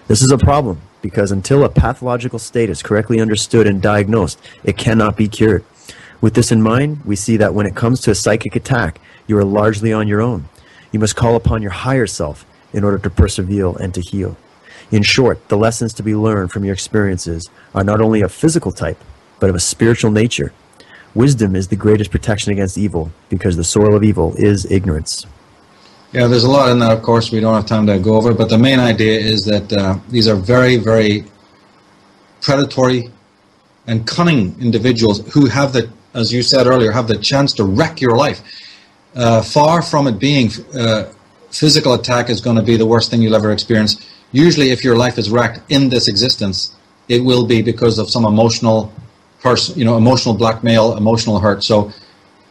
This is a problem because until a pathological state is correctly understood and diagnosed, it cannot be cured. With this in mind, we see that when it comes to a psychic attack, you are largely on your own. You must call upon your higher self in order to persevere and to heal. In short, the lessons to be learned from your experiences are not only of physical type, but of a spiritual nature. Wisdom is the greatest protection against evil, because the soil of evil is ignorance. Yeah, there's a lot in that, of course, we don't have time to go over, but the main idea is that these are very, very predatory and cunning individuals who have the, as you said earlier, have the chance to wreck your life. Far from it being physical attack is going to be the worst thing you'll ever experience. Usually if your life is wrecked in this existence, it will be because of some emotional emotional blackmail, emotional hurt. So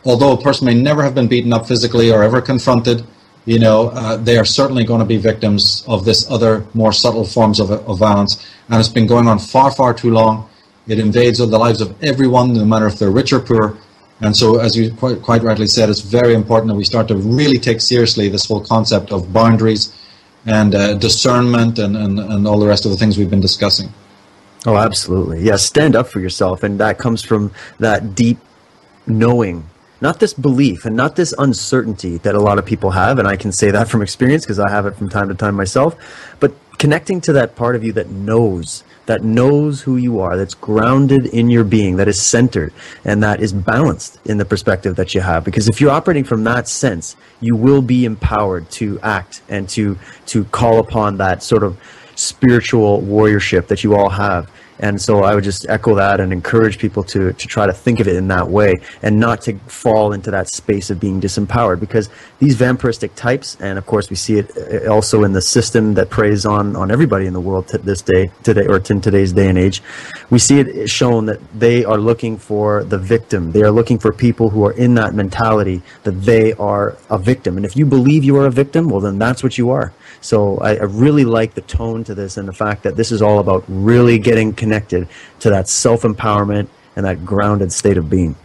although a person may never have been beaten up physically or ever confronted, they are certainly going to be victims of this other more subtle forms of violence. And it's been going on far, far too long. It invades the lives of everyone, no matter if they're rich or poor. And so, as you quite rightly said, it's very important that we start to really take seriously this whole concept of boundaries and discernment and all the rest of the things we've been discussing. Oh, absolutely. Yeah, stand up for yourself. And that comes from that deep knowing, not this belief and not this uncertainty that a lot of people have. And I can say that from experience because I have it from time to time myself. But connecting to that part of you that knows who you are, that's grounded in your being, that is centered, and that is balanced in the perspective that you have. Because if you're operating from that sense, you will be empowered to act and to call upon that sort of spiritual warriorship that you all have. And so I would just echo that and encourage people to try to think of it in that way and not to fall into that space of being disempowered, because these vampiristic types, and of course we see it also in the system that preys on everybody in the world today, or in today's day and age, we see it shown that they are looking for the victim. They are looking for people who are in that mentality that they are a victim. And if you believe you are a victim, well then that's what you are. So I really like the tone to this and the fact that this is all about really getting connected to that self-empowerment and that grounded state of being.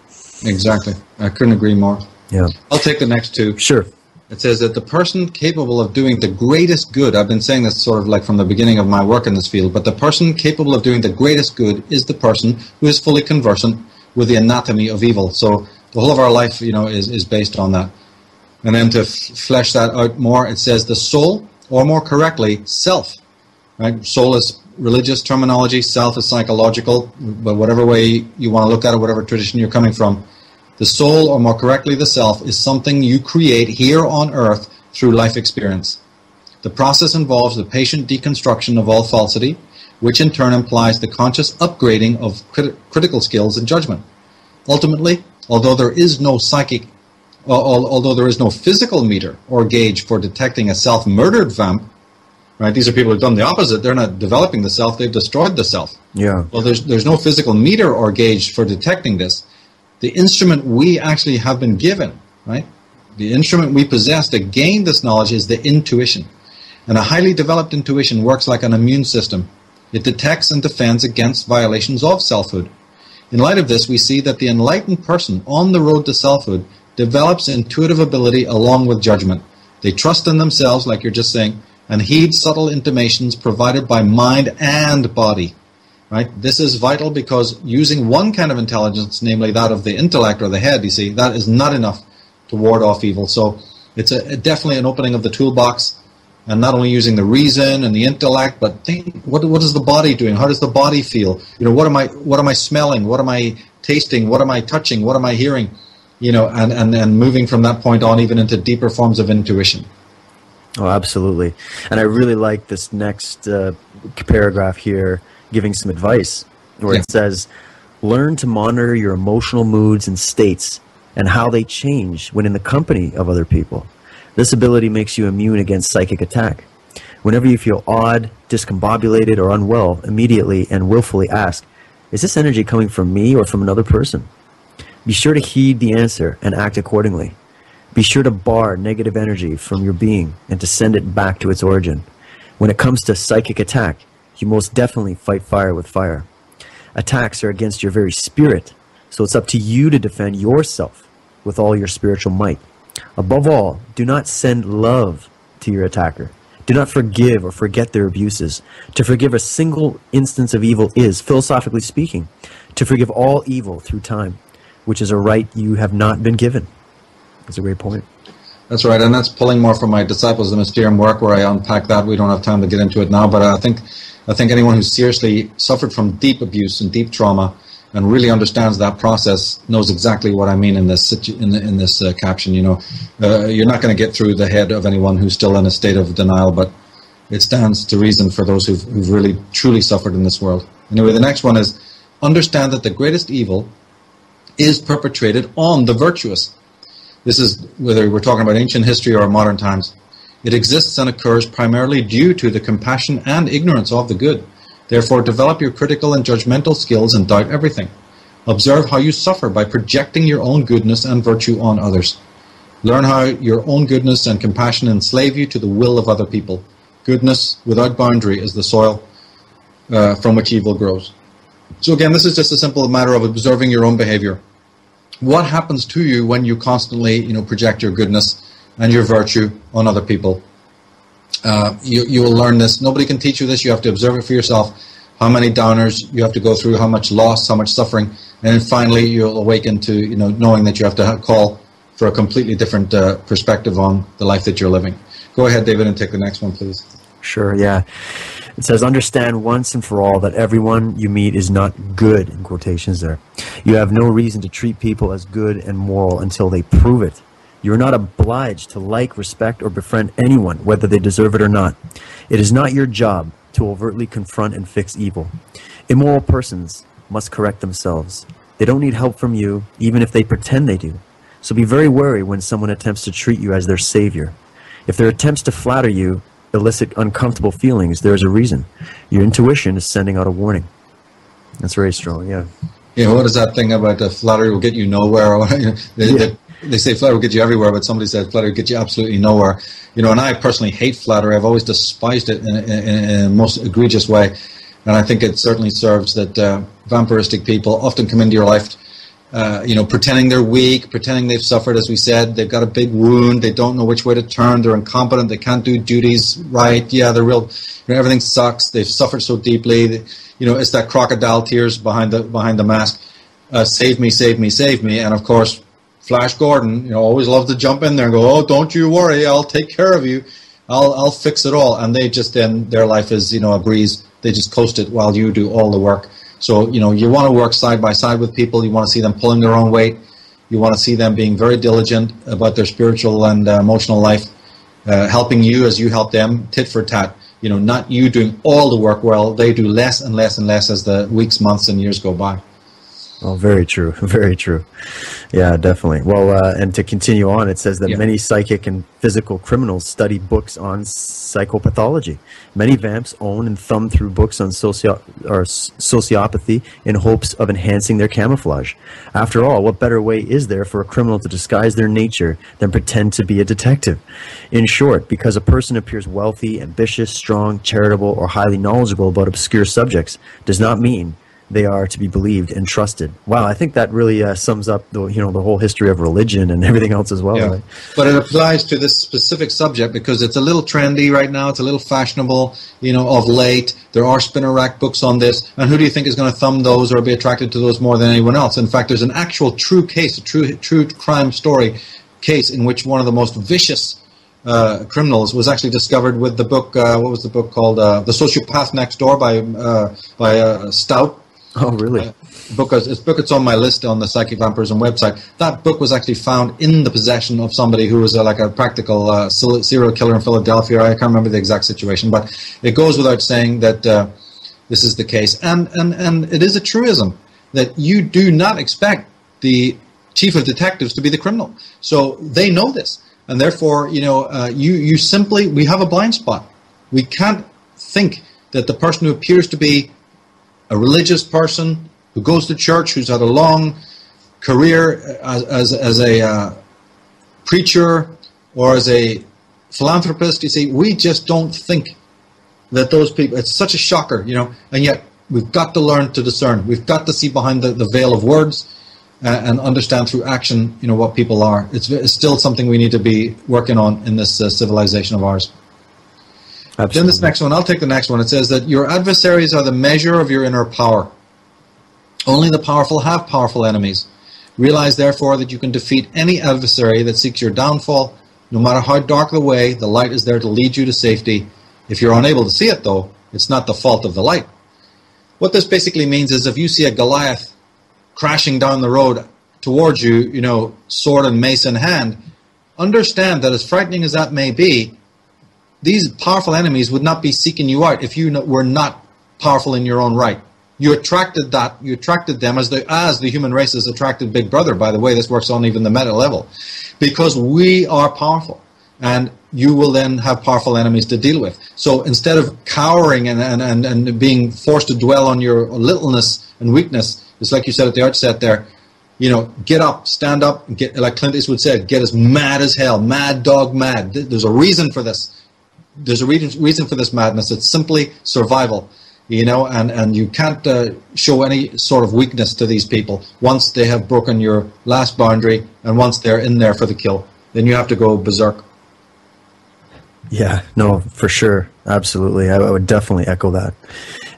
Exactly. I couldn't agree more. Yeah. I'll take the next two. Sure. It says that the person capable of doing the greatest good, I've been saying this sort of like from the beginning of my work in this field, but the person capable of doing the greatest good is the person who is fully conversant with the anatomy of evil. So the whole of our life, is based on that. And then to flesh that out more, it says the soul, or more correctly, self. Right? Soul is religious terminology, self is psychological, but whatever way you want to look at it, whatever tradition you're coming from, the soul, or more correctly the self, is something you create here on earth through life experience. The process involves the patient deconstruction of all falsity, which in turn implies the conscious upgrading of critical skills and judgment. Ultimately, although there is no physical meter or gauge for detecting a self-murdered vamp, right? These are people who've done the opposite. They're not developing the self, they've destroyed the self. Yeah. Well, there's no physical meter or gauge for detecting this. The instrument we actually have been given, right, The instrument we possess to gain this knowledge is the intuition. And a highly developed intuition works like an immune system. It detects and defends against violations of selfhood. In light of this, we see that the enlightened person on the road to selfhood develops intuitive ability along with judgment. They trust in themselves, like you're just saying, and heed subtle intimations provided by mind and body. Right? This is vital because using one kind of intelligence, namely that of the intellect or the head, you see, that is not enough to ward off evil. So it's definitely an opening of the toolbox, and not only using the reason and the intellect, but think, what is the body doing? How does the body feel? What am I smelling? What am I tasting? What am I touching? What am I hearing? And moving from that point on even into deeper forms of intuition. Oh, absolutely. And I really like this next paragraph here, giving some advice, where it says, learn to monitor your emotional moods and states and how they change when in the company of other people. This ability makes you immune against psychic attack. Whenever you feel odd, discombobulated, or unwell, immediately and willfully ask, is this energy coming from me or from another person? Be sure to heed the answer and act accordingly. Be sure to bar negative energy from your being and to send it back to its origin. When it comes to psychic attack, you most definitely fight fire with fire. Attacks are against your very spirit, so it's up to you to defend yourself with all your spiritual might. Above all, do not send love to your attacker. Do not forgive or forget their abuses. To forgive a single instance of evil is, philosophically speaking, to forgive all evil through time, which is a right you have not been given. That's a great point. That's right, and that's pulling more from my Disciples of the Mysterium work, where I unpack that. We don't have time to get into it now, but I think anyone who's seriously suffered from deep abuse and deep trauma and really understands that process knows exactly what I mean in this caption. You're not going to get through the head of anyone who's still in a state of denial, but it stands to reason for those who've really truly suffered in this world. Anyway, the next one is, understand that the greatest evil is perpetrated on the virtuous. This is whether we're talking about ancient history or modern times. It exists and occurs primarily due to the compassion and ignorance of the good. Therefore, develop your critical and judgmental skills and doubt everything. Observe how you suffer by projecting your own goodness and virtue on others. Learn how your own goodness and compassion enslave you to the will of other people. Goodness without boundary is the soil from which evil grows. So again, this is just a simple matter of observing your own behavior. What happens to you when you constantly, project your goodness and your virtue on other people? You will learn this. Nobody can teach you this. You have to observe it for yourself. How many downers you have to go through, how much loss, how much suffering, and then finally you'll awaken to knowing that you have to call for a completely different perspective on the life that you're living. Go ahead, David, and take the next one, please. Sure, yeah. It says, understand once and for all that everyone you meet is not good, in quotations there. You have no reason to treat people as good and moral until they prove it. You are not obliged to like, respect, or befriend anyone, whether they deserve it or not. It is not your job to overtly confront and fix evil. Immoral persons must correct themselves. They don't need help from you, even if they pretend they do. So be very wary when someone attempts to treat you as their savior. If their attempts to flatter you elicit uncomfortable feelings, there is a reason. Your intuition is sending out a warning. That's very strong, yeah. Yeah, what is that thing about flattery will get you nowhere? They say flattery will get you everywhere, but somebody says flattery will get you absolutely nowhere. And I personally hate flattery. I've always despised it in a most egregious way. And I think it certainly serves that vampiristic people often come into your life pretending they're weak, pretending they've suffered, as we said, they've got a big wound, they don't know which way to turn, they're incompetent, they can't do duties right, they're real, everything sucks, they've suffered so deeply, it's that crocodile tears behind the mask, save me, save me, save me, and of course, Flash Gordon, always loves to jump in there and go, oh, don't you worry, I'll take care of you, I'll fix it all, and they just then, their life is, a breeze, they just coast it while you do all the work. So, you want to work side by side with people. You want to see them pulling their own weight. You want to see them being very diligent about their spiritual and emotional life, helping you as you help them, tit for tat. Not you doing all the work while they do less and less and less as the weeks, months, and years go by. Oh, very true. Very true. Yeah, definitely. Well, and to continue on, it says that many psychic and physical criminals study books on psychopathology. Many vamps own and thumb through books on sociopathy in hopes of enhancing their camouflage. After all, what better way is there for a criminal to disguise their nature than pretend to be a detective? In short, because a person appears wealthy, ambitious, strong, charitable, or highly knowledgeable about obscure subjects does not mean they are to be believed and trusted. Wow, I think that really sums up the whole history of religion and everything else as well. Yeah. Right? But it applies to this specific subject because it's a little trendy right now. It's a little fashionable, of late. There are spinner rack books on this. And who do you think is going to thumb those or be attracted to those more than anyone else? In fact, there's an actual true case, a true crime story case in which one of the most vicious criminals was actually discovered with the book, what was the book called? The Sociopath Next Door by Stout. Oh, really? It's on my list on the Psychic Vampirism website. That book was actually found in the possession of somebody who was like a practical serial killer in Philadelphia. I can't remember the exact situation, but it goes without saying that this is the case. And it is a truism that you do not expect the chief of detectives to be the criminal. So they know this. And therefore, we have a blind spot. We can't think that the person who appears to be a religious person who goes to church, who's had a long career as a preacher or as a philanthropist, you see, we just don't think that those people, it's such a shocker, and yet we've got to learn to discern. We've got to see behind the veil of words and understand through action, what people are. It's still something we need to be working on in this civilization of ours. Absolutely. Then this next one, I'll take the next one. It says that your adversaries are the measure of your inner power. Only the powerful have powerful enemies. Realize, therefore, that you can defeat any adversary that seeks your downfall. No matter how dark the way, the light is there to lead you to safety. If you're unable to see it, though, it's not the fault of the light. What this basically means is if you see a Goliath crashing down the road towards you, sword and mace in hand, understand that as frightening as that may be, these powerful enemies would not be seeking you out if you were not powerful in your own right. You attracted them as the human race has attracted Big Brother. By the way, this works on even the meta level, because we are powerful, and you will then have powerful enemies to deal with. So instead of cowering and being forced to dwell on your littleness and weakness, it's like you said at the outset there, get up, stand up, and get, like Clint Eastwood said, get as mad as hell, mad dog mad. There's a reason for this. There's a reason for this madness. It's simply survival, and you can't show any sort of weakness to these people once they have broken your last boundary and once they're in there for the kill. Then you have to go berserk. Yeah, no, for sure. Absolutely. I would definitely echo that.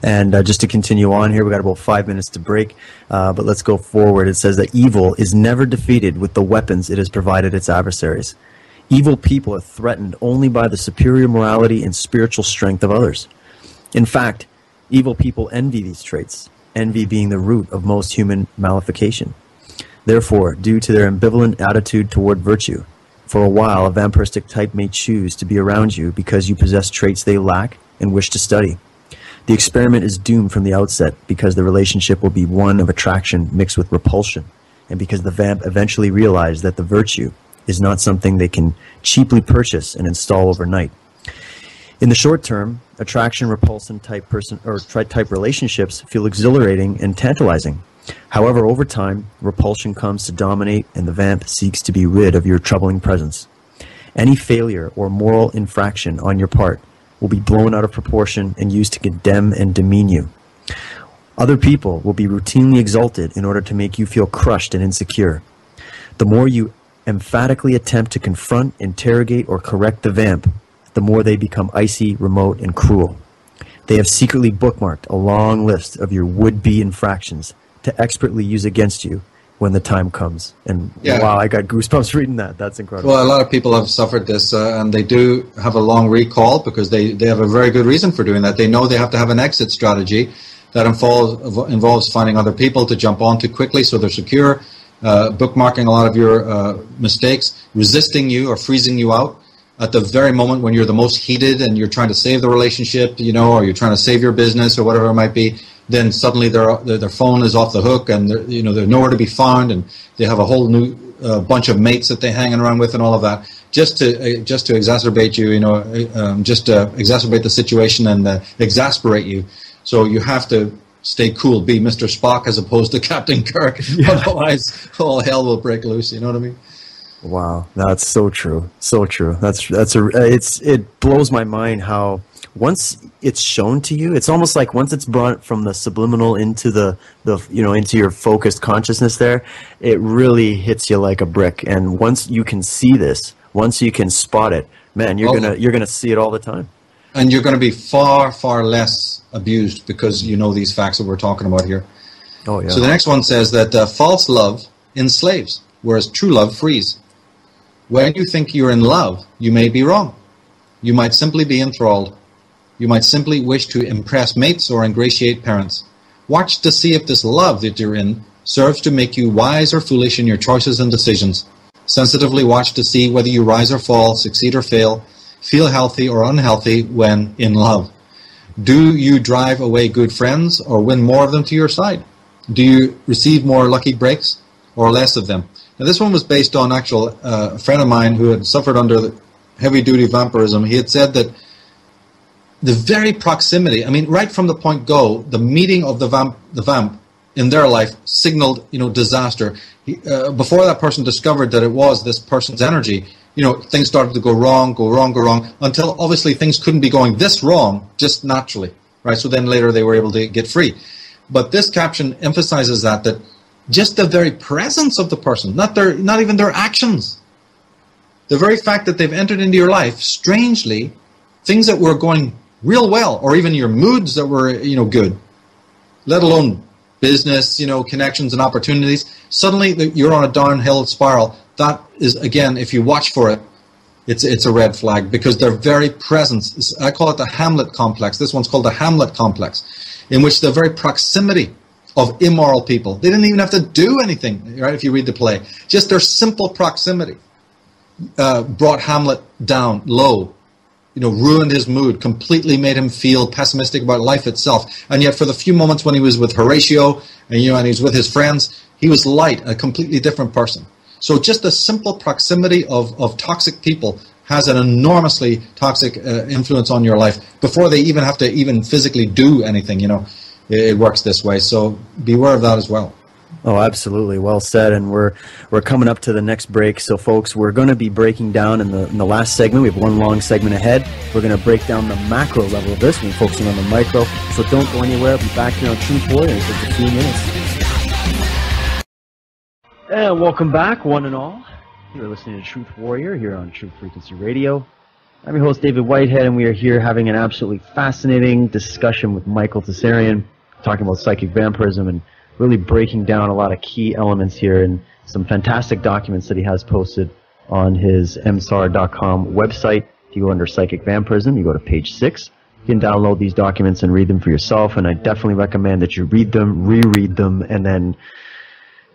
And just to continue on here, we got about 5 minutes to break, but let's go forward. It says that evil is never defeated with the weapons it has provided its adversaries. Evil people are threatened only by the superior morality and spiritual strength of others. In fact, evil people envy these traits, envy being the root of most human malefication. Therefore, due to their ambivalent attitude toward virtue, for a while a vampiristic type may choose to be around you because you possess traits they lack and wish to study. The experiment is doomed from the outset because the relationship will be one of attraction mixed with repulsion, and because the vamp eventually realizes that the virtue is not something they can cheaply purchase and install overnight. In the short term, attraction-repulsion type relationships feel exhilarating and tantalizing. However, over time, repulsion comes to dominate and the vamp seeks to be rid of your troubling presence. Any failure or moral infraction on your part will be blown out of proportion and used to condemn and demean you. Other people will be routinely exalted in order to make you feel crushed and insecure. The more you emphatically attempt to confront, interrogate, or correct the vamp, the more they become icy, remote, and cruel. They have secretly bookmarked a long list of your would-be infractions to expertly use against you when the time comes. And wow, I got goosebumps reading that. That's incredible. Well, a lot of people have suffered this, and they do have a long recall because they have a very good reason for doing that. They know they have to have an exit strategy that involves finding other people to jump onto quickly so they're secure, bookmarking a lot of your mistakes, resisting you or freezing you out, at the very moment when you're the most heated and you're trying to save the relationship, or you're trying to save your business or whatever it might be, then suddenly their phone is off the hook and they're nowhere to be found, and they have a whole new bunch of mates that they're hanging around with and all of that, just to exacerbate you, just to exacerbate the situation and exasperate you. So you have to stay cool, be Mr. Spock as opposed to Captain Kirk. Yeah. Otherwise, all hell will break loose. You know what I mean? Wow, that's so true. So true. It blows my mind how once it's shown to you, it's almost like once it's brought from the subliminal into the into your focused consciousness there, it really hits you like a brick. And once you can see this, once you can spot it, man, you're gonna see it all the time. And you're going to be far, far less abused because you know these facts that we're talking about here. Oh yeah. So the next one says that false love enslaves, whereas true love frees. When you think you're in love, you may be wrong. You might simply be enthralled. You might simply wish to impress mates or ingratiate parents. Watch to see if this love that you're in serves to make you wise or foolish in your choices and decisions. Sensitively watch to see whether you rise or fall, succeed or fail, feel healthy or unhealthy when in love. Do you drive away good friends or win more of them to your side? Do you receive more lucky breaks or less of them? Now, this one was based on a friend of mine who had suffered under heavy-duty vampirism. He had said that the very proximity, right from the point go, the meeting of the vamp in their life signaled, disaster. Before that person discovered that it was this person's energy, things started to go wrong, until obviously things couldn't be going this wrong just naturally, right? So then later they were able to get free. But this caption emphasizes that just the very presence of the person, not even their actions, the very fact that they've entered into your life, strangely, things that were going real well, or even your moods that were, good, let alone business, connections and opportunities, suddenly you're on a downhill spiral. That is, again, if you watch for it, it's a red flag, because their very presence, I call it the Hamlet complex. This one's called the Hamlet complex, in which the very proximity of immoral people, they didn't even have to do anything, right, if you read the play. Just their simple proximity brought Hamlet down low, ruined his mood, completely made him feel pessimistic about life itself. And yet for the few moments when he was with Horatio and he was with his friends, he was light, a completely different person. So just the simple proximity of toxic people has an enormously toxic influence on your life before they even have to even physically do anything, It works this way. So beware of that as well. Oh, absolutely. Well said. And we're coming up to the next break. So, folks, we're going to be breaking down in the last segment. We have one long segment ahead. We're going to break down the macro level of this. We're focusing on the micro. So don't go anywhere. I'll be back here on Truth Warrior in just a few minutes. And welcome back, one and all. You're listening to Truth Warrior here on Truth Frequency Radio. I'm your host, David Whitehead, and we are here having an absolutely fascinating discussion with Michael Tsarion, talking about psychic vampirism and really breaking down a lot of key elements here and some fantastic documents that he has posted on his msar.com website. If you go under Psychic Vampirism, you go to page 6. You can download these documents and read them for yourself, and I definitely recommend that you read them, reread them, and then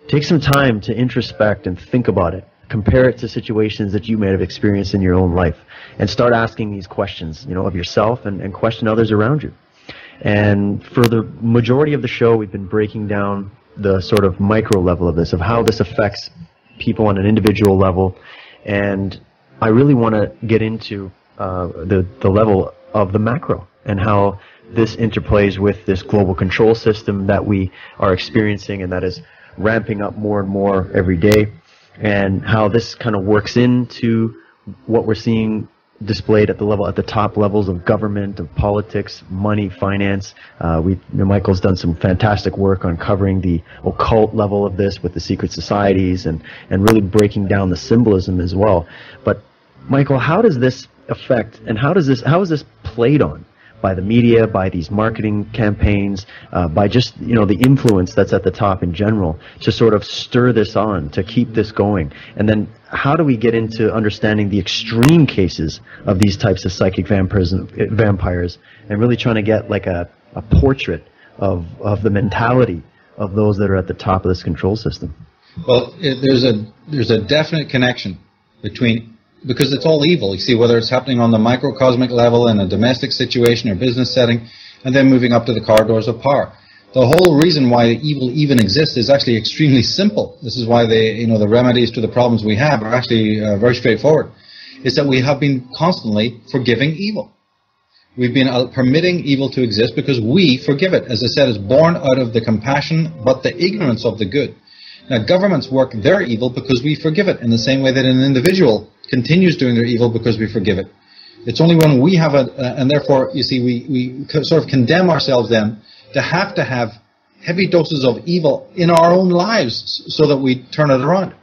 take some time to introspect and think about it. Compare it to situations that you may have experienced in your own life, and start asking these questions, of yourself and question others around you. And for the majority of the show, we've been breaking down the sort of micro level of this, of how this affects people on an individual level. And I really want to get into the level of the macro and how this interplays with this global control system that we are experiencing and that is ramping up more and more every day, and how this kind of works into what we're seeing displayed at the top levels of government, of politics, money, finance. Michael's done some fantastic work on covering the occult level of this with the secret societies and really breaking down the symbolism as well. But Michael, how does this affect, and how is this played on by the media, by these marketing campaigns, by just the influence that's at the top in general, to sort of stir this on, to keep this going? And then how do we get into understanding the extreme cases of these types of psychic vampires and really trying to get like a portrait of the mentality of those that are at the top of this control system? Well, there's a definite connection between because it's all evil. You see, whether it's happening on the microcosmic level in a domestic situation or business setting, and then moving up to the corridors of power. The whole reason why evil even exists is actually extremely simple. This is why the remedies to the problems we have are actually very straightforward. Is that we have been constantly forgiving evil. We've been permitting evil to exist because we forgive it. As I said, it's born out of the compassion but the ignorance of the good. Now, governments work their evil because we forgive it, in the same way that an individual continues doing their evil because we forgive it. It's only when we have and therefore, you see, we sort of condemn ourselves then to have heavy doses of evil in our own lives so that we turn it around.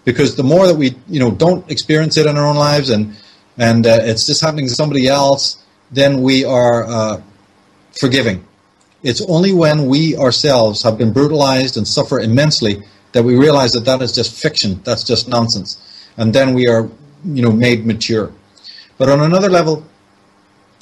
Because the more that we, don't experience it in our own lives and it's just happening to somebody else, then we are forgiving. It's only when we ourselves have been brutalized and suffer immensely that we realize that that is just fiction, that's just nonsense. And then we are, made mature. But on another level,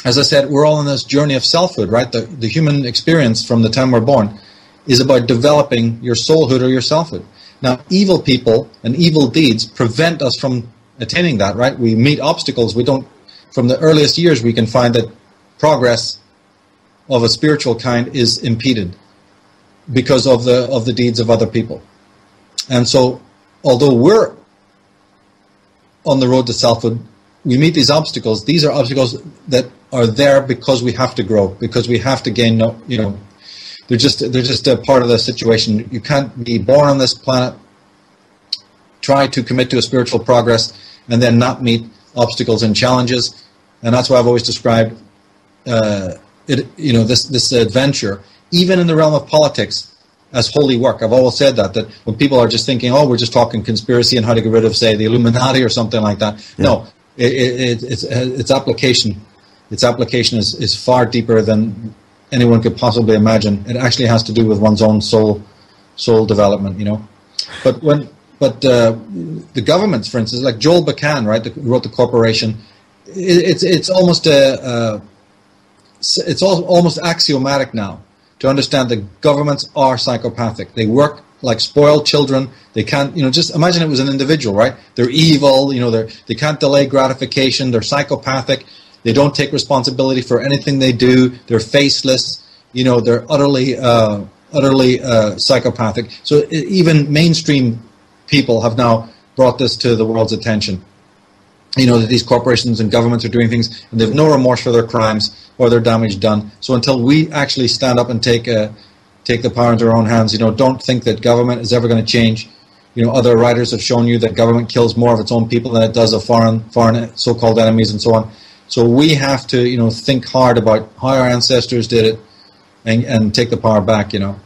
as I said, we're all on this journey of selfhood, right? The human experience from the time we're born is about developing your soulhood or your selfhood. Now, evil people and evil deeds prevent us from attaining that, right? We meet obstacles. From the earliest years, we can find that progress of a spiritual kind is impeded because of the deeds of other people. And so, although we're on the road to selfhood, we meet these obstacles. These are obstacles that are there because we have to grow, because we have to gain, they're just a part of the situation. You can't be born on this planet, try to commit to a spiritual progress, and then not meet obstacles and challenges. And that's why I've always described this adventure, even in the realm of politics, as holy work. I've always said that when people are just thinking, oh, we're just talking conspiracy and how to get rid of, say, the Illuminati or something like that. Yeah. No, its application is far deeper than anyone could possibly imagine. It actually has to do with one's own soul development, But the governments, for instance, like Joel Bakan, right, who wrote The Corporation, it's almost almost axiomatic now to understand that governments are psychopathic. They work like spoiled children. They can't, just imagine it was an individual, right? They're evil, they can't delay gratification. They're psychopathic. They don't take responsibility for anything they do. They're faceless. They're utterly psychopathic. So even mainstream people have now brought this to the world's attention. That these corporations and governments are doing things and they have no remorse for their crimes or their damage done. So until we actually stand up and take the power into our own hands, don't think that government is ever going to change. Other writers have shown you that government kills more of its own people than it does of foreign so-called enemies and so on. So we have to, think hard about how our ancestors did it and take the power back, Well,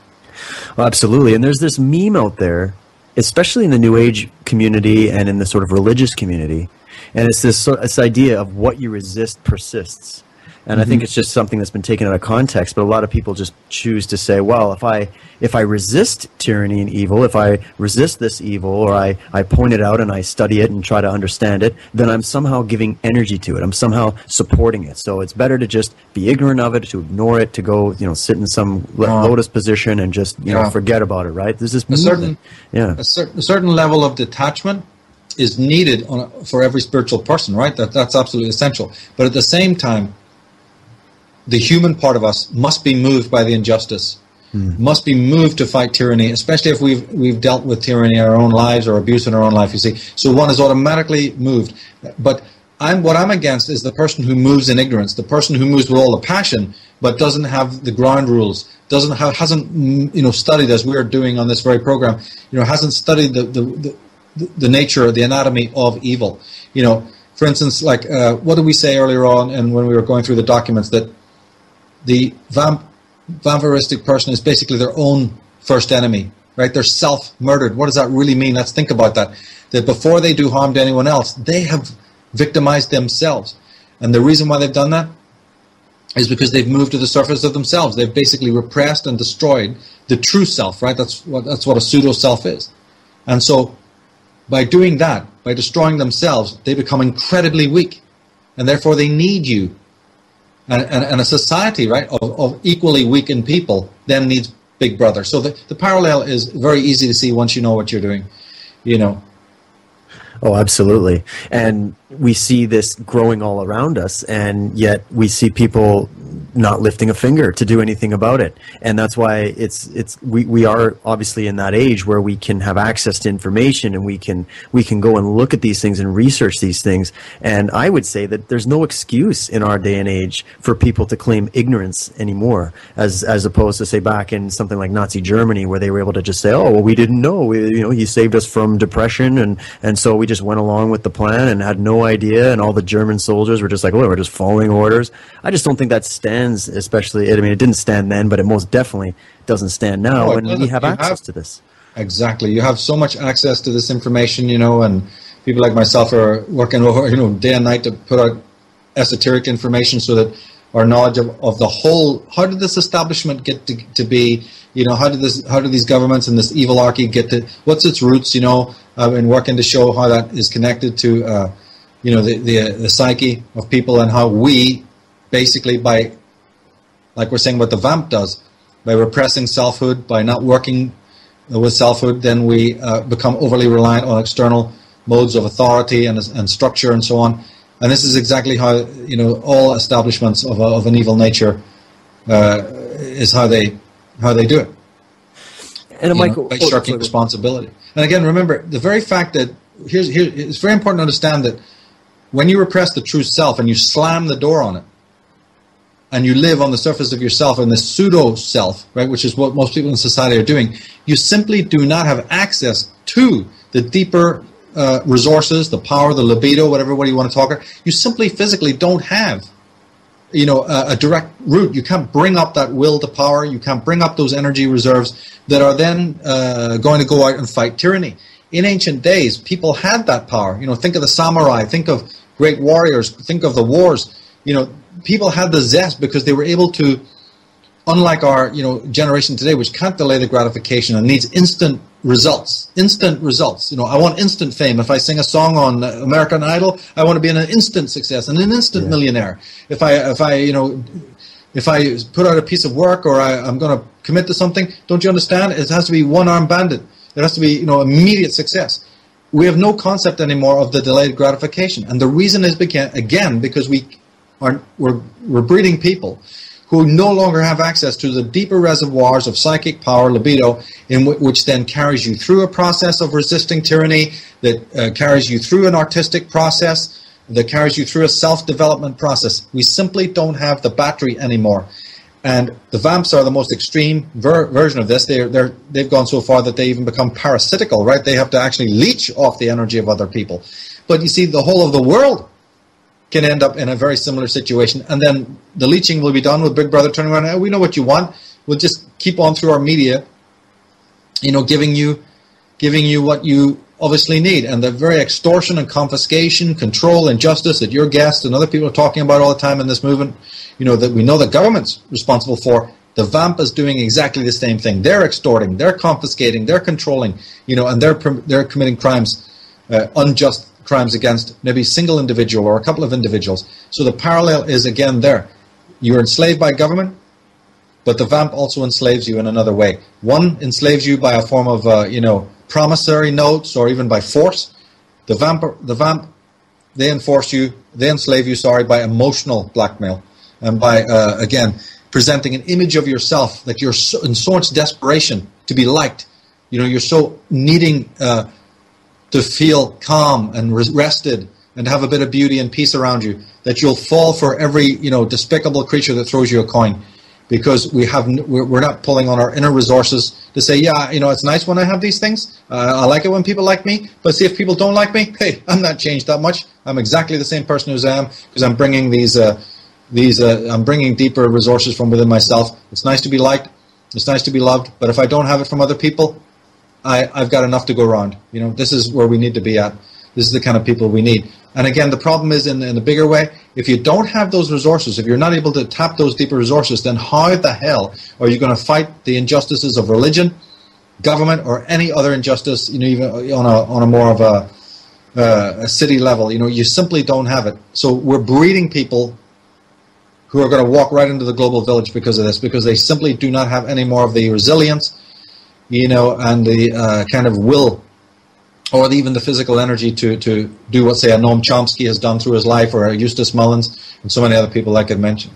absolutely. And there's this meme out there, especially in the New Age community and in the sort of religious community. And it's this idea of what you resist persists. And I think it's just something that's been taken out of context, but a lot of people just choose to say, well, if I resist tyranny and evil, if I resist this evil, or I point it out and I study it and try to understand it, then I'm somehow giving energy to it. I'm somehow supporting it. So it's better to just be ignorant of it, to ignore it, to go, sit in some lotus position and just, forget about it, right? There's this movement. A certain level of detachment is needed for every spiritual person, right? That's absolutely essential. But at the same time, the human part of us must be moved by the injustice, must be moved to fight tyranny, especially if we've dealt with tyranny in our own lives or abuse in our own life, you see. So one is automatically moved. But what I'm against is the person who moves in ignorance, the person who moves with all the passion, but doesn't have the ground rules, hasn't studied, as we're doing on this very program, hasn't studied the nature, the anatomy of evil. For instance, like what did we say earlier on, and when we were going through the documents, that the vampiristic person is basically their own first enemy, right? They're self-murdered. What does that really mean? Let's think about that. That before they do harm to anyone else, they have victimized themselves. And the reason why they've done that is because they've moved to the surface of themselves. They've basically repressed and destroyed the true self, right? That's what a pseudo-self is. And so by doing that, by destroying themselves, they become incredibly weak. And therefore they need you. And a society, right, of equally weakened people then needs Big Brother. So the parallel is very easy to see once you know what you're doing, Oh, absolutely. And we see this growing all around us, and yet we see people not lifting a finger to do anything about it. And that's why we are obviously in that age where we can have access to information, and we can go and look at these things and research these things. And I would say that there's no excuse in our day and age for people to claim ignorance anymore, as opposed to, say, back in something like Nazi Germany, where they were able to just say, oh, well, we didn't know, he saved us from depression, and so we just went along with the plan and had no idea, and all the German soldiers were just like, well, we're just following orders. I just don't think that stands, especially, I mean, it didn't stand then, but it most definitely doesn't stand now when we have access to this. Exactly. You have so much access to this information, and people like myself are working over, day and night to put out esoteric information so that our knowledge of the whole, how did this establishment get to be, how do these governments and this evilarchy get to, what's its roots, I've been working to show how that is connected to, the psyche of people, and how we basically, by, like we're saying what the vamp does, by repressing selfhood, by not working with selfhood, then we become overly reliant on external modes of authority and structure and so on. And this is exactly how, all establishments of an evil nature is how they do it. And Michael, by shirking responsibility. And again, remember, the very fact that it's very important to understand that when you repress the true self and you slam the door on it, and you live on the surface of yourself in this pseudo-self, right, which is what most people in society are doing, you simply do not have access to the deeper resources, the power, the libido, whatever way you want to talk about. You simply physically don't have, a direct route. You can't bring up that will to power. You can't bring up those energy reserves that are then going to go out and fight tyranny. In ancient days, people had that power. Think of the samurai, think of great warriors, think of the wars. People had the zest because they were able to, unlike our generation today, which can't delay the gratification and needs instant results. I want instant fame. If I sing a song on American Idol, I want to be an instant success and an instant millionaire. If I put out a piece of work, or I'm going to commit to something, don't you understand? It has to be one-arm bandit. It has to be immediate success. We have no concept anymore of the delayed gratification, and the reason is because we're breeding people who no longer have access to the deeper reservoirs of psychic power, libido, which then carries you through a process of resisting tyranny, that carries you through an artistic process, that carries you through a self-development process. We simply don't have the battery anymore. And the vamps are the most extreme version of this. They've gone so far that they even become parasitical, right? They have to actually leech off the energy of other people. But you see, the whole of the world can end up in a very similar situation, and then the leeching will be done with Big Brother turning around. We know what you want. We'll just keep on through our media, giving you what you obviously need. And the very extortion and confiscation, control, injustice that your guests and other people are talking about all the time in this movement, that we know the government's responsible for. The vamp is doing exactly the same thing. They're extorting, they're confiscating, they're controlling, and they're committing crimes, unjust crimes against maybe a single individual or a couple of individuals. So the parallel is again there. You're enslaved by government, but the vamp also enslaves you in another way. One enslaves you by a form of promissory notes, or even by force. The vamp, they enslave you, by emotional blackmail, and by again presenting an image of yourself that you're in so much desperation to be liked. You're so needing to feel calm and rested and have a bit of beauty and peace around you, that you'll fall for every despicable creature that throws you a coin, because we're not pulling on our inner resources to say, it's nice when I have these things. I like it when people like me, but see, if people don't like me, hey, I'm not changed that much. I'm exactly the same person as I am, because I'm bringing I'm bringing deeper resources from within myself. It's nice to be liked. It's nice to be loved. But if I don't have it from other people, I've got enough to go around. This is where we need to be at. This is the kind of people we need. And again, the problem is in a bigger way, if you don't have those resources, if you're not able to tap those deeper resources, then how the hell are you going to fight the injustices of religion, government, or any other injustice, even on a more of a city level? You simply don't have it. So we're breeding people who are going to walk right into the global village because of this, because they simply do not have any more of the resilience, and the kind of will or even the physical energy to do what, say, a Noam Chomsky has done through his life, or a Eustace Mullins, and so many other people like I mentioned.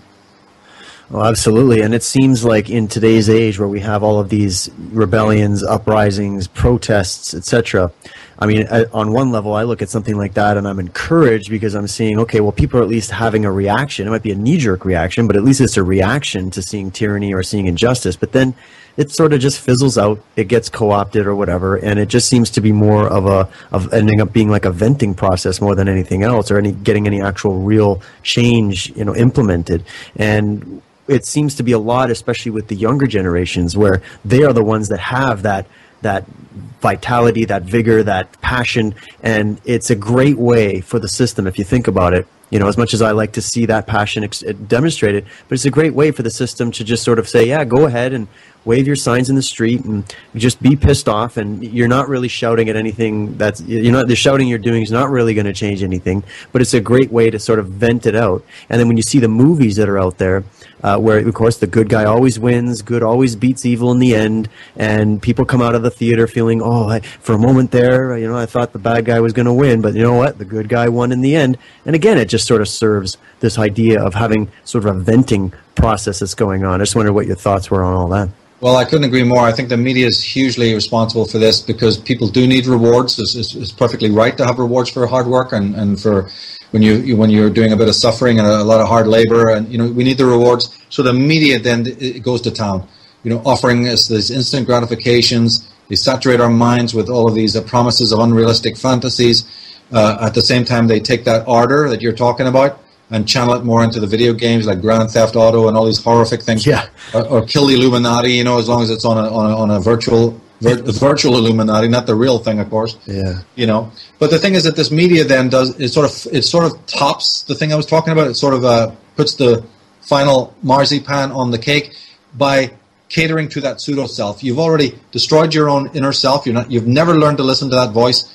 Well, absolutely. And it seems like in today's age where we have all of these rebellions, uprisings, protests, etc., I mean, on one level, I look at something like that and I'm encouraged because I'm seeing, okay, well, people are at least having a reaction. It might be a knee-jerk reaction, but at least it's a reaction to seeing tyranny or seeing injustice. But then it sort of just fizzles out. It gets co-opted or whatever, and it just seems to be more of ending up being like a venting process more than anything else, or getting any actual real change, implemented. And it seems to be a lot, especially with the younger generations, where they are the ones that have that vitality, that vigor, that passion, and it's a great way for the system, if you think about it. As much as I like to see that passion demonstrated, but it's a great way for the system to just sort of say, yeah, go ahead and wave your signs in the street and just be pissed off, and you're not really shouting at anything the shouting you're doing is not really going to change anything, but it's a great way to sort of vent it out. And then when you see the movies that are out there, where, of course, the good guy always wins, good always beats evil in the end, and people come out of the theater feeling, for a moment there, I thought the bad guy was going to win, but you know what? The good guy won in the end. And again, it just sort of serves this idea of having sort of a venting process that's going on. I just wonder what your thoughts were on all that. Well, I couldn't agree more. I think the media is hugely responsible for this, because people do need rewards. It's perfectly right to have rewards for hard work and for when you're doing a bit of suffering and a lot of hard labor, and we need the rewards. So the media then it goes to town, offering us these instant gratifications. They saturate our minds with all of these promises of unrealistic fantasies. At the same time, they take that ardor that you're talking about and channel it more into the video games like Grand Theft Auto and all these horrific things. Yeah. Or kill the Illuminati, as long as it's on a virtual Illuminati, not the real thing, of course. Yeah. But the thing is that this media then it sort of tops the thing I was talking about. It sort of puts the final marzipan on the cake by catering to that pseudo self. You've already destroyed your own inner self. You've never learned to listen to that voice.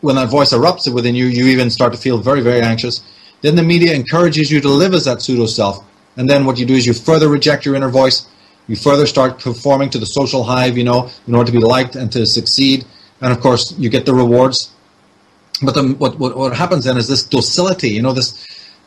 When that voice erupts within you, you even start to feel very, very anxious. Then the media encourages you to live as that pseudo self. And then what you do is you further reject your inner voice. You further start conforming to the social hive, in order to be liked and to succeed. And of course, you get the rewards. But what happens then is this docility,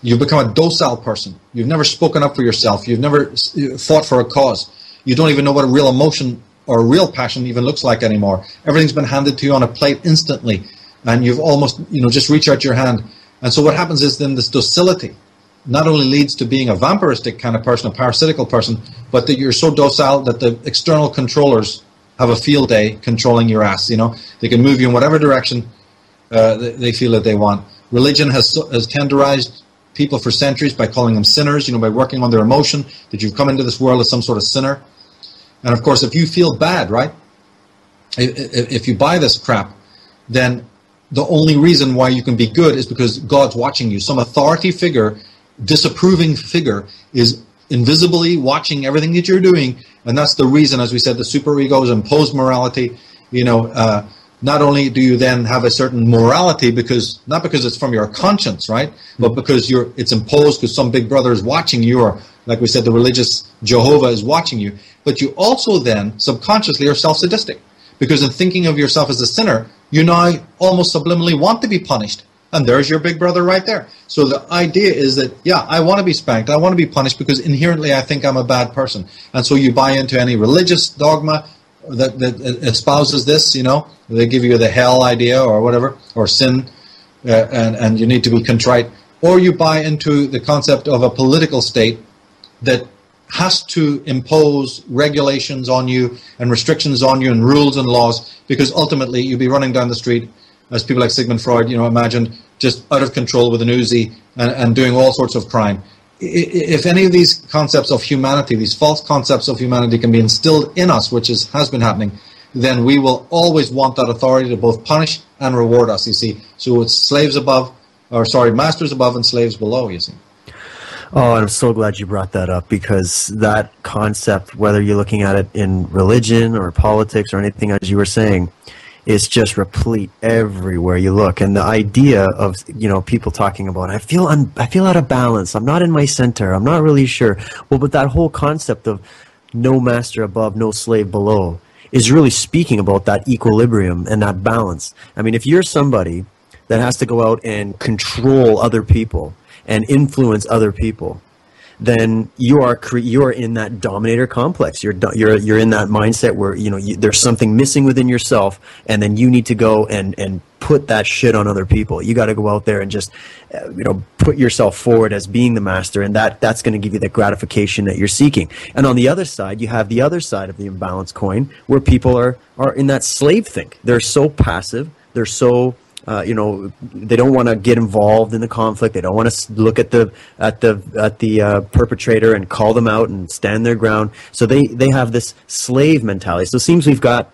you've become a docile person. You've never spoken up for yourself. You've never fought for a cause. You don't even know what a real emotion or a real passion even looks like anymore. Everything's been handed to you on a plate instantly. And you've almost, just reach out your hand. And so what happens is then this docility not only leads to being a vampiristic kind of person, a parasitical person, but that you're so docile that the external controllers have a field day controlling your ass. They can move you in whatever direction they feel that they want. Religion has tenderized people for centuries by calling them sinners, by working on their emotion, that you've come into this world as some sort of sinner. And of course, if you feel bad, right, if you buy this crap, then the only reason why you can be good is because God's watching you. Some authority figure, disapproving figure, is invisibly watching everything that you're doing, and that's the reason, as we said, the superegos impose morality. Not only do you then have a certain morality not because it's from your conscience, right, but because it's imposed because some big brother is watching you, or like we said, the religious Jehovah is watching you, but you also then subconsciously are self-sadistic, because in thinking of yourself as a sinner, you now almost subliminally want to be punished. And there's your big brother right there. So the idea is that, yeah, I want to be spanked. I want to be punished because inherently I think I'm a bad person. And so you buy into any religious dogma that espouses this, They give you the hell idea or whatever, or sin, and you need to be contrite. Or you buy into the concept of a political state that has to impose regulations on you and restrictions on you and rules and laws, because ultimately you'll be running down the street, as people like Sigmund Freud, imagined, just out of control with an Uzi and doing all sorts of crime. If any of these concepts of humanity, these false concepts of humanity can be instilled in us, which has been happening, then we will always want that authority to both punish and reward us, you see. So it's masters above and slaves below, you see. Oh, and I'm so glad you brought that up, because that concept, whether you're looking at it in religion or politics or anything, as you were saying, is just replete everywhere you look. And the idea of, people talking about, I feel out of balance, I'm not in my center, I'm not really sure. Well, but that whole concept of no master above, no slave below, is really speaking about that equilibrium and that balance. I mean, if you're somebody that has to go out and control other people and influence other people, then you are in that dominator complex. You're in that mindset where there's something missing within yourself, and then you need to go and put that shit on other people. You got to go out there and just put yourself forward as being the master, and that's going to give you the gratification that you're seeking. And on the other side, you have the other side of the imbalance coin, where people are in that slave think. They're so passive. They're so they don't want to get involved in the conflict. They don't want to look at the perpetrator and call them out and stand their ground. So they have this slave mentality. So it seems we've got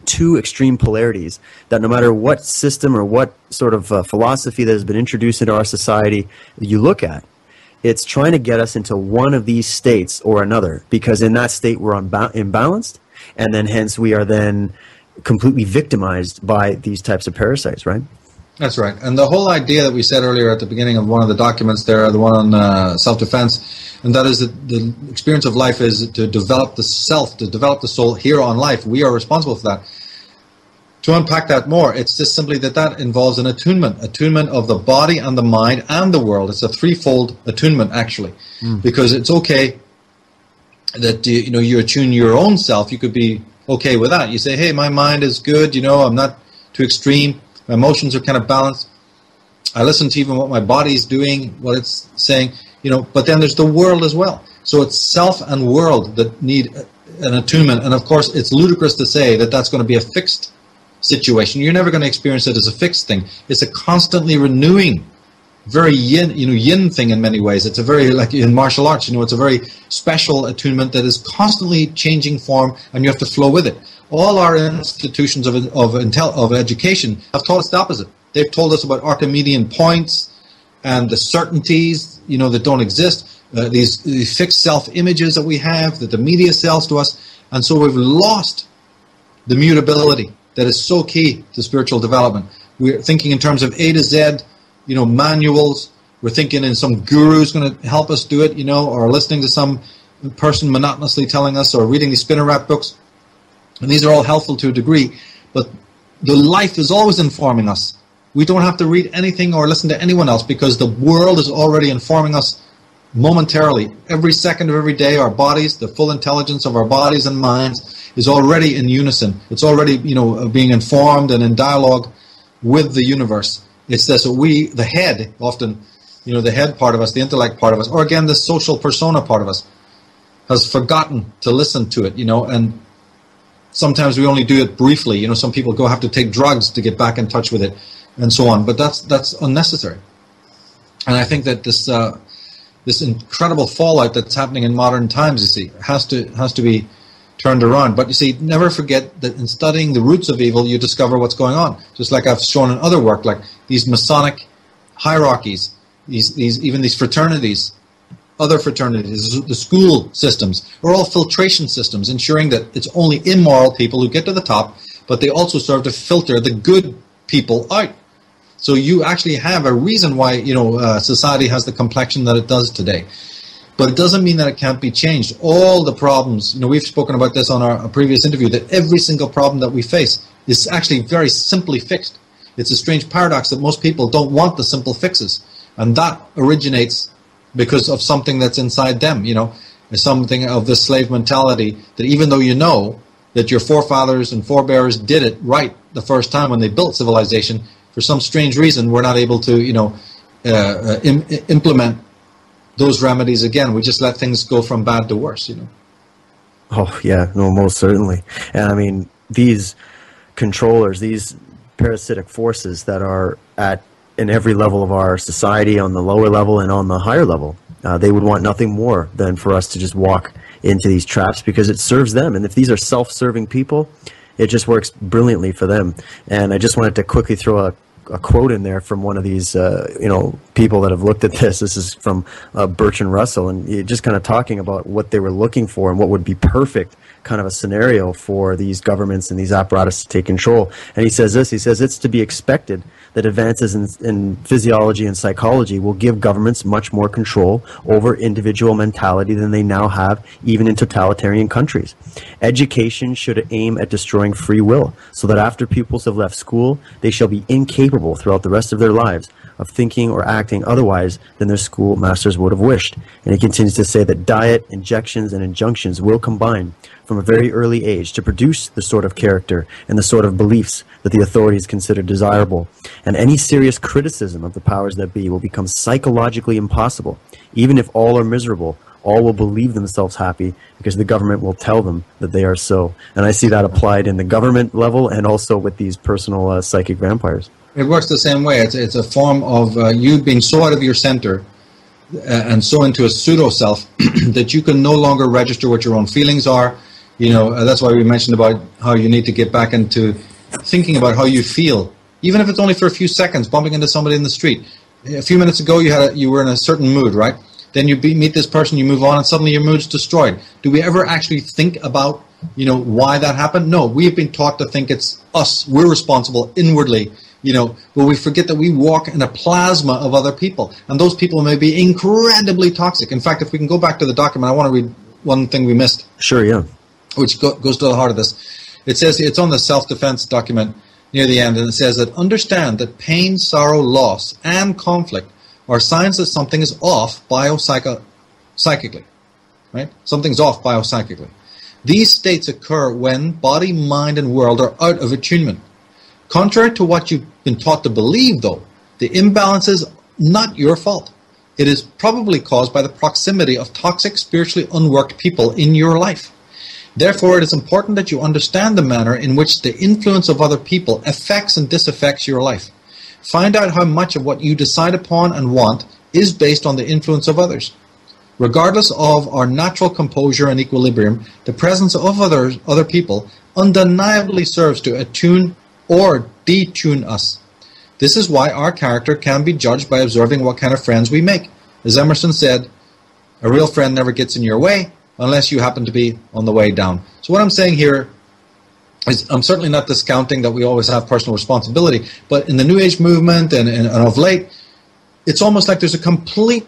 two extreme polarities that no matter what system or what sort of philosophy that has been introduced into our society you look at, it's trying to get us into one of these states or another, because in that state we're imbalanced, and then hence we are then completely victimized by these types of parasites, right? That's right. And the whole idea that we said earlier at the beginning of one of the documents there, the one on self-defense, and that is that the experience of life is to develop the self, to develop the soul here on life. We are responsible for that. To unpack that more, it's just simply that involves an attunement of the body and the mind and the world. It's a threefold attunement, actually, because it's okay that you attune your own self. You could be okay with that. You say, hey, my mind is good, I'm not too extreme, my emotions are kind of balanced, I listen to even what my body's doing, what it's saying, but then there's the world as well. So it's self and world that need an attunement, and of course it's ludicrous to say that that's going to be a fixed situation. You're never going to experience it as a fixed thing. It's a constantly renewing, very yin thing in many ways. It's a very, like in martial arts, it's a very special attunement that is constantly changing form, and you have to flow with it. All our institutions of education have taught us the opposite. They've told us about Archimedean points and the certainties, that don't exist. These fixed self-images that we have, that the media sells to us, and so we've lost the mutability that is so key to spiritual development. We're thinking in terms of A to Z, manuals. We're thinking in some guru's going to help us do it, or listening to some person monotonously telling us, or reading these spinner rap books. And these are all helpful to a degree, but the life is always informing us. We don't have to read anything or listen to anyone else, because the world is already informing us momentarily. Every second of every day, our bodies, the full intelligence of our bodies and minds is already in unison. It's already, being informed and in dialogue with the universe. It's this, we, the head, often, the head part of us, the intellect part of us, or again, the social persona part of us, has forgotten to listen to it, and sometimes we only do it briefly. Some people have to take drugs to get back in touch with it, and so on. But that's unnecessary. And I think that this incredible fallout that's happening in modern times, you see, has to be turned around. But you see, never forget that in studying the roots of evil, you discover what's going on. Just like I've shown in other work, like these Masonic hierarchies, these fraternities, other fraternities, the school systems, are all filtration systems, ensuring that it's only immoral people who get to the top, but they also serve to filter the good people out. So you actually have a reason why society has the complexion that it does today. But it doesn't mean that it can't be changed. All the problems, we've spoken about this on our previous interview, that every single problem that we face is actually very simply fixed. It's a strange paradox that most people don't want the simple fixes. And that originates because of something that's inside them, something of this slave mentality, that even though that your forefathers and forebears did it right the first time when they built civilization, for some strange reason we're not able to, implement those remedies again. We just let things go from bad to worse, Oh, yeah, no, most certainly. And I mean, these controllers, these parasitic forces that are in every level of our society, on the lower level and on the higher level, they would want nothing more than for us to just walk into these traps, because it serves them. And if these are self-serving people, it just works brilliantly for them. And I just wanted to quickly throw a quote in there from one of these people that have looked at this. This is from Bertrand Russell, and just kind of talking about what they were looking for and what would be perfect kind of a scenario for these governments and these apparatus to take control. And he says this, he says, it's to be expected that advances in physiology and psychology will give governments much more control over individual mentality than they now have, even in totalitarian countries. Education should aim at destroying free will, so that after pupils have left school, they shall be incapable throughout the rest of their lives of thinking or acting otherwise than their schoolmasters would have wished. And he continues to say that diet, injections, and injunctions will combine from a very early age to produce the sort of character and the sort of beliefs that the authorities consider desirable. And any serious criticism of the powers that be will become psychologically impossible. Even if all are miserable, all will believe themselves happy because the government will tell them that they are so. And I see that applied in the government level and also with these personal psychic vampires. It works the same way. It's a form of you being so out of your center and so into a pseudo-self that you can no longer register what your own feelings are. That's why we mentioned about how you need to get back into thinking about how you feel, even if it's only for a few seconds, bumping into somebody in the street. A few minutes ago, you were in a certain mood, right? Then you meet this person, you move on, and suddenly your mood's destroyed. Do we ever actually think about, why that happened? No, we've been taught to think it's us. We're responsible inwardly. But we forget that we walk in a plasma of other people, and those people may be incredibly toxic. In fact, if we can go back to the document, I want to read one thing we missed. Sure, yeah. Which goes to the heart of this. It says, it's on the self-defense document near the end, and it says that understand that pain, sorrow, loss, and conflict are signs that something is off psychically, right? Something's off biopsychically. These states occur when body, mind, and world are out of attunement. Contrary to what you've been taught to believe, though, the imbalance is not your fault. It is probably caused by the proximity of toxic, spiritually unworked people in your life. Therefore, it is important that you understand the manner in which the influence of other people affects and disaffects your life. Find out how much of what you decide upon and want is based on the influence of others. Regardless of our natural composure and equilibrium, the presence of other people undeniably serves to attune or detune us. This is why our character can be judged by observing what kind of friends we make. As Emerson said, a real friend never gets in your way unless you happen to be on the way down. So what I'm saying here is I'm certainly not discounting that we always have personal responsibility, but in the New Age movement and of late, it's almost like there's a complete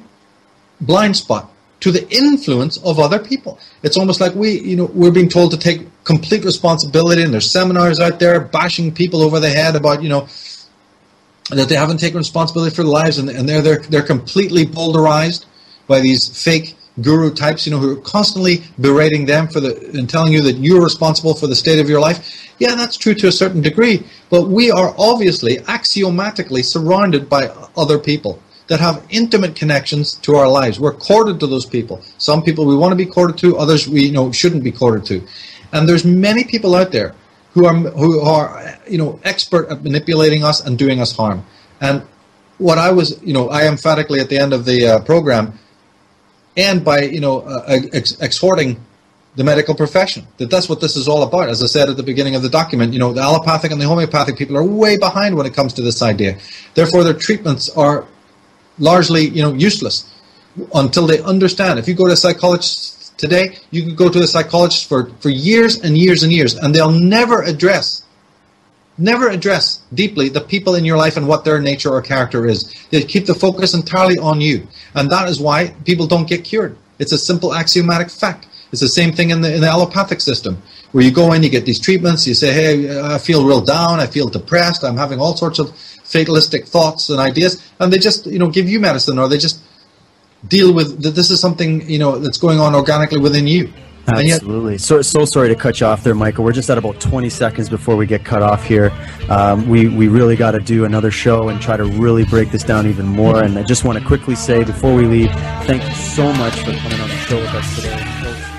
blind spot to the influence of other people. It's almost like we're being told to take complete responsibility, and there's seminars out there bashing people over the head about, that they haven't taken responsibility for their lives, and they're completely boulderized by these fake guru types, who are constantly berating them and telling you that you're responsible for the state of your life. Yeah, that's true to a certain degree, but we are obviously axiomatically surrounded by other people that have intimate connections to our lives. We're courted to those people. Some people we want to be courted to, others we shouldn't be courted to. And there's many people out there who are expert at manipulating us and doing us harm. And what I emphatically at the end of the program, and by exhorting the medical profession, that's what this is all about. As I said at the beginning of the document, the allopathic and the homeopathic people are way behind when it comes to this idea. Therefore, their treatments are largely, useless until they understand. If you go to a psychologist today, you could go to a psychologist for years and years and years, and they'll never address deeply the people in your life and what their nature or character is. They keep the focus entirely on you, and that is why people don't get cured. It's a simple axiomatic fact. It's the same thing in the allopathic system, where you go in, you get these treatments, you say, hey, I feel real down, I feel depressed, I'm having all sorts of fatalistic thoughts and ideas, and they just give you medicine, or they just deal with that this is something that's going on organically within you. Absolutely. So sorry to cut you off there, Michael. We're just at about 20 seconds before we get cut off here. We really got to do another show and try to really break this down even more. And I just want to quickly say before we leave, thank you so much for coming on the show with us today.